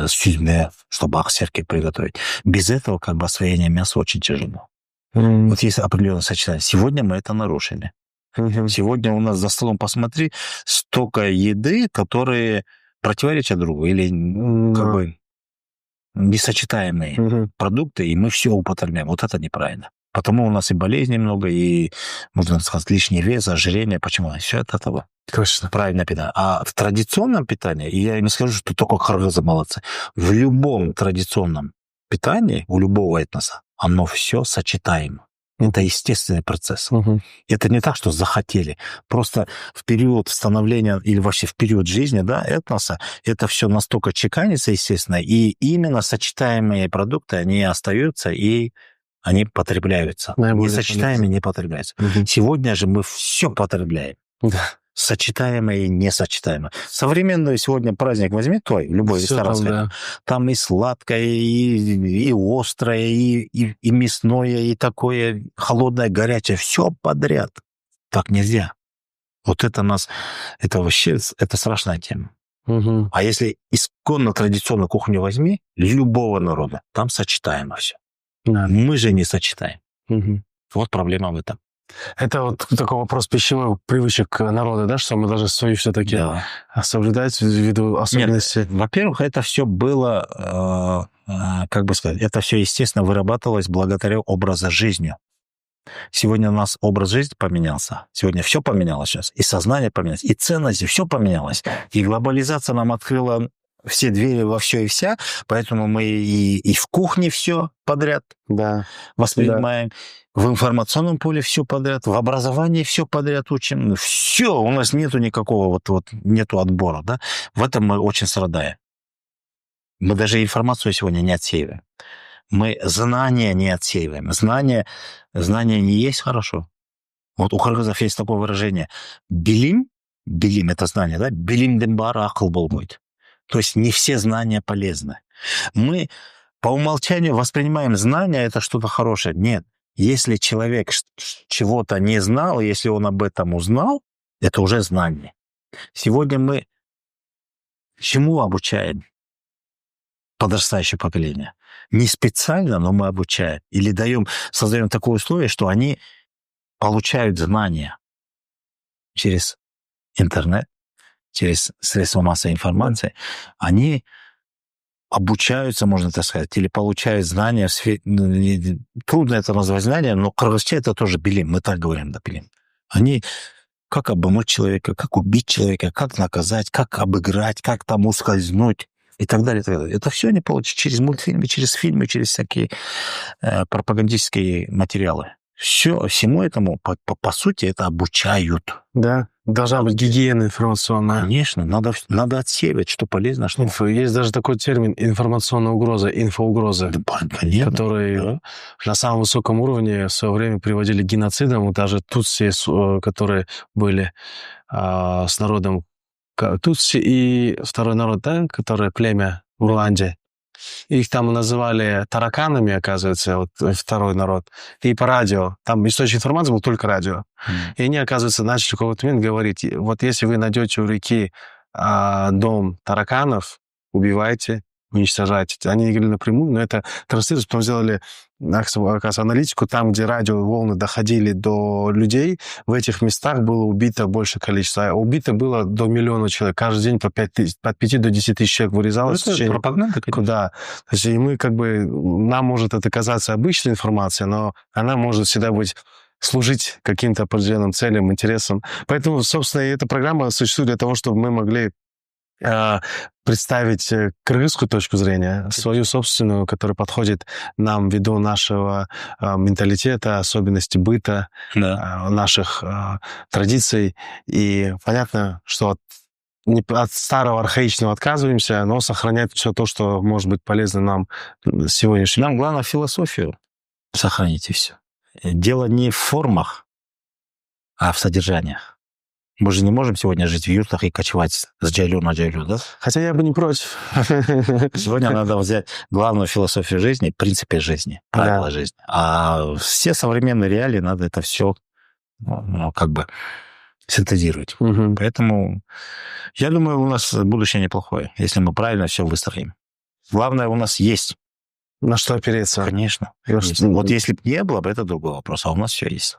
сюзме, чтобы ахсерки приготовить. Без этого как бы освоение мяса очень тяжело. Мгм. Вот есть определенное сочетание. Сегодня мы это нарушили. Мгм. Сегодня у нас за столом, посмотри, столько еды, которые противоречат другу или как Да. бы несочетаемые Мгм. продукты, и мы все употребляем. Вот это неправильно. Потому у нас и болезней много, и, можно сказать, лишний вес, ожирение. Почему? Все от этого. Точно. Правильное питание. А в традиционном питании, и я не скажу, что только кыргызы молодцы, в любом традиционном питании, у любого этноса, оно все сочетаемо. Это естественный процесс. Мгм. Это не так, что захотели. Просто в период становления или вообще в период жизни, да, этноса, это все настолько чеканится, естественно, и именно сочетаемые продукты, они остаются и они потребляются. Наиболее Несочетаемые не потребляются. Мгм. Сегодня же мы все потребляем. Да. Сочетаемое и несочетаемое. Современный сегодня праздник возьми твой, любой Всё ресторан, там, сходи. да. Там и сладкое, и острое, и мясное, и такое холодное, горячее. Все подряд. Так нельзя. Вот это это вообще, это страшная тема. Мгм. А если исконно традиционную кухню возьми, любого народа, там сочетаемо все. Да. Мы же не сочетаем. Мгм. Вот проблема в этом. Это вот такой вопрос пищевых привычек народа, да, что мы должны свои все-таки Да. соблюдать ввиду особенностей. Во-первых, это все было, как бы сказать, это все, естественно, вырабатывалось благодаря образу жизни. Сегодня у нас образ жизни поменялся. Сегодня все поменялось сейчас. И сознание поменялось, и ценности, все поменялось. И глобализация нам открыла все двери во все и вся, поэтому мы и в кухне все подряд Да. воспринимаем, в информационном поле все подряд, в образовании все подряд учим. Все, у нас нету никакого, нету отбора, да. В этом мы очень страдаем. Мы даже информацию сегодня не отсеиваем. Мы знания не отсеиваем. Знания не есть хорошо. Вот у кыргызов есть такое выражение. Билим — это знание, да? Билимден бары акыл болбойт. То есть не все знания полезны. Мы по умолчанию воспринимаем знания — это что-то хорошее. Нет. Если человек чего-то не знал, если он об этом узнал, это уже знание. Сегодня мы чему обучаем подрастающее поколение? Не специально, но мы обучаем. Или создаем такое условие, что они получают знания через интернет, через средства массовой информации. Они обучаются, можно так сказать, или получают знания в сфере... Трудно это назвать знания, но кыргызча — это тоже билим. Мы так говорим, да, билим. Они как обмануть человека, как убить человека, как наказать, как обыграть, как там ускользнуть и так далее, и так далее. Это все они получат через мультфильмы, через фильмы, через всякие пропагандистские материалы. Всему этому, по сути, это обучают. Да, должна быть гигиена информационная. Конечно, надо отсеивать, что полезно, что... Есть даже такой термин информационная угроза, инфоугроза, Понятно. которые на самом высоком уровне в свое время приводили к геноцидам. Вот даже тутси, которые были с народом тутси и второй народ, да, который племя в Руанде. Их там называли тараканами, оказывается, вот второй народ. И по радио. Там источник информации был только радио. И они, оказывается, начали в какой-то момент говорить, вот если вы найдете у реки дом тараканов, убивайте, уничтожайте. Они не говорили напрямую, но это транслировалось. Потом сделали, оказывается, аналитику. Там, где радиоволны доходили до людей, в этих местах было убито большее количество. А убито было до 1 миллиона человек. Каждый день по 5 до 10 тысяч человек вырезалось. Это пропаганда, конечно. Да. То есть и мы нам может это казаться обычной информацией, но она может всегда служить каким-то определенным целям, интересам. Поэтому, собственно, эта программа существует для того, чтобы мы могли представить кыргызскую точку зрения, свою собственную, которая подходит нам ввиду нашего менталитета, особенностей быта, наших традиций. И понятно, что от старого архаичного отказываемся, но сохранять все то, что может быть полезно нам сегодняшним. Нам главное философию сохранить и все. Дело не в формах, а в содержаниях. Мы же не можем сегодня жить в юртах и кочевать с джайлю на джайлю, да? Хотя я бы не против. Сегодня надо взять главную философию жизни, принципы жизни, правила жизни. А все современные реалии надо это все как бы синтезировать. Поэтому я думаю, у нас будущее неплохое, если мы правильно все выстроим. Главное, у нас есть. На что опереться. Конечно. Вот если бы не было, это другой вопрос. А у нас все есть.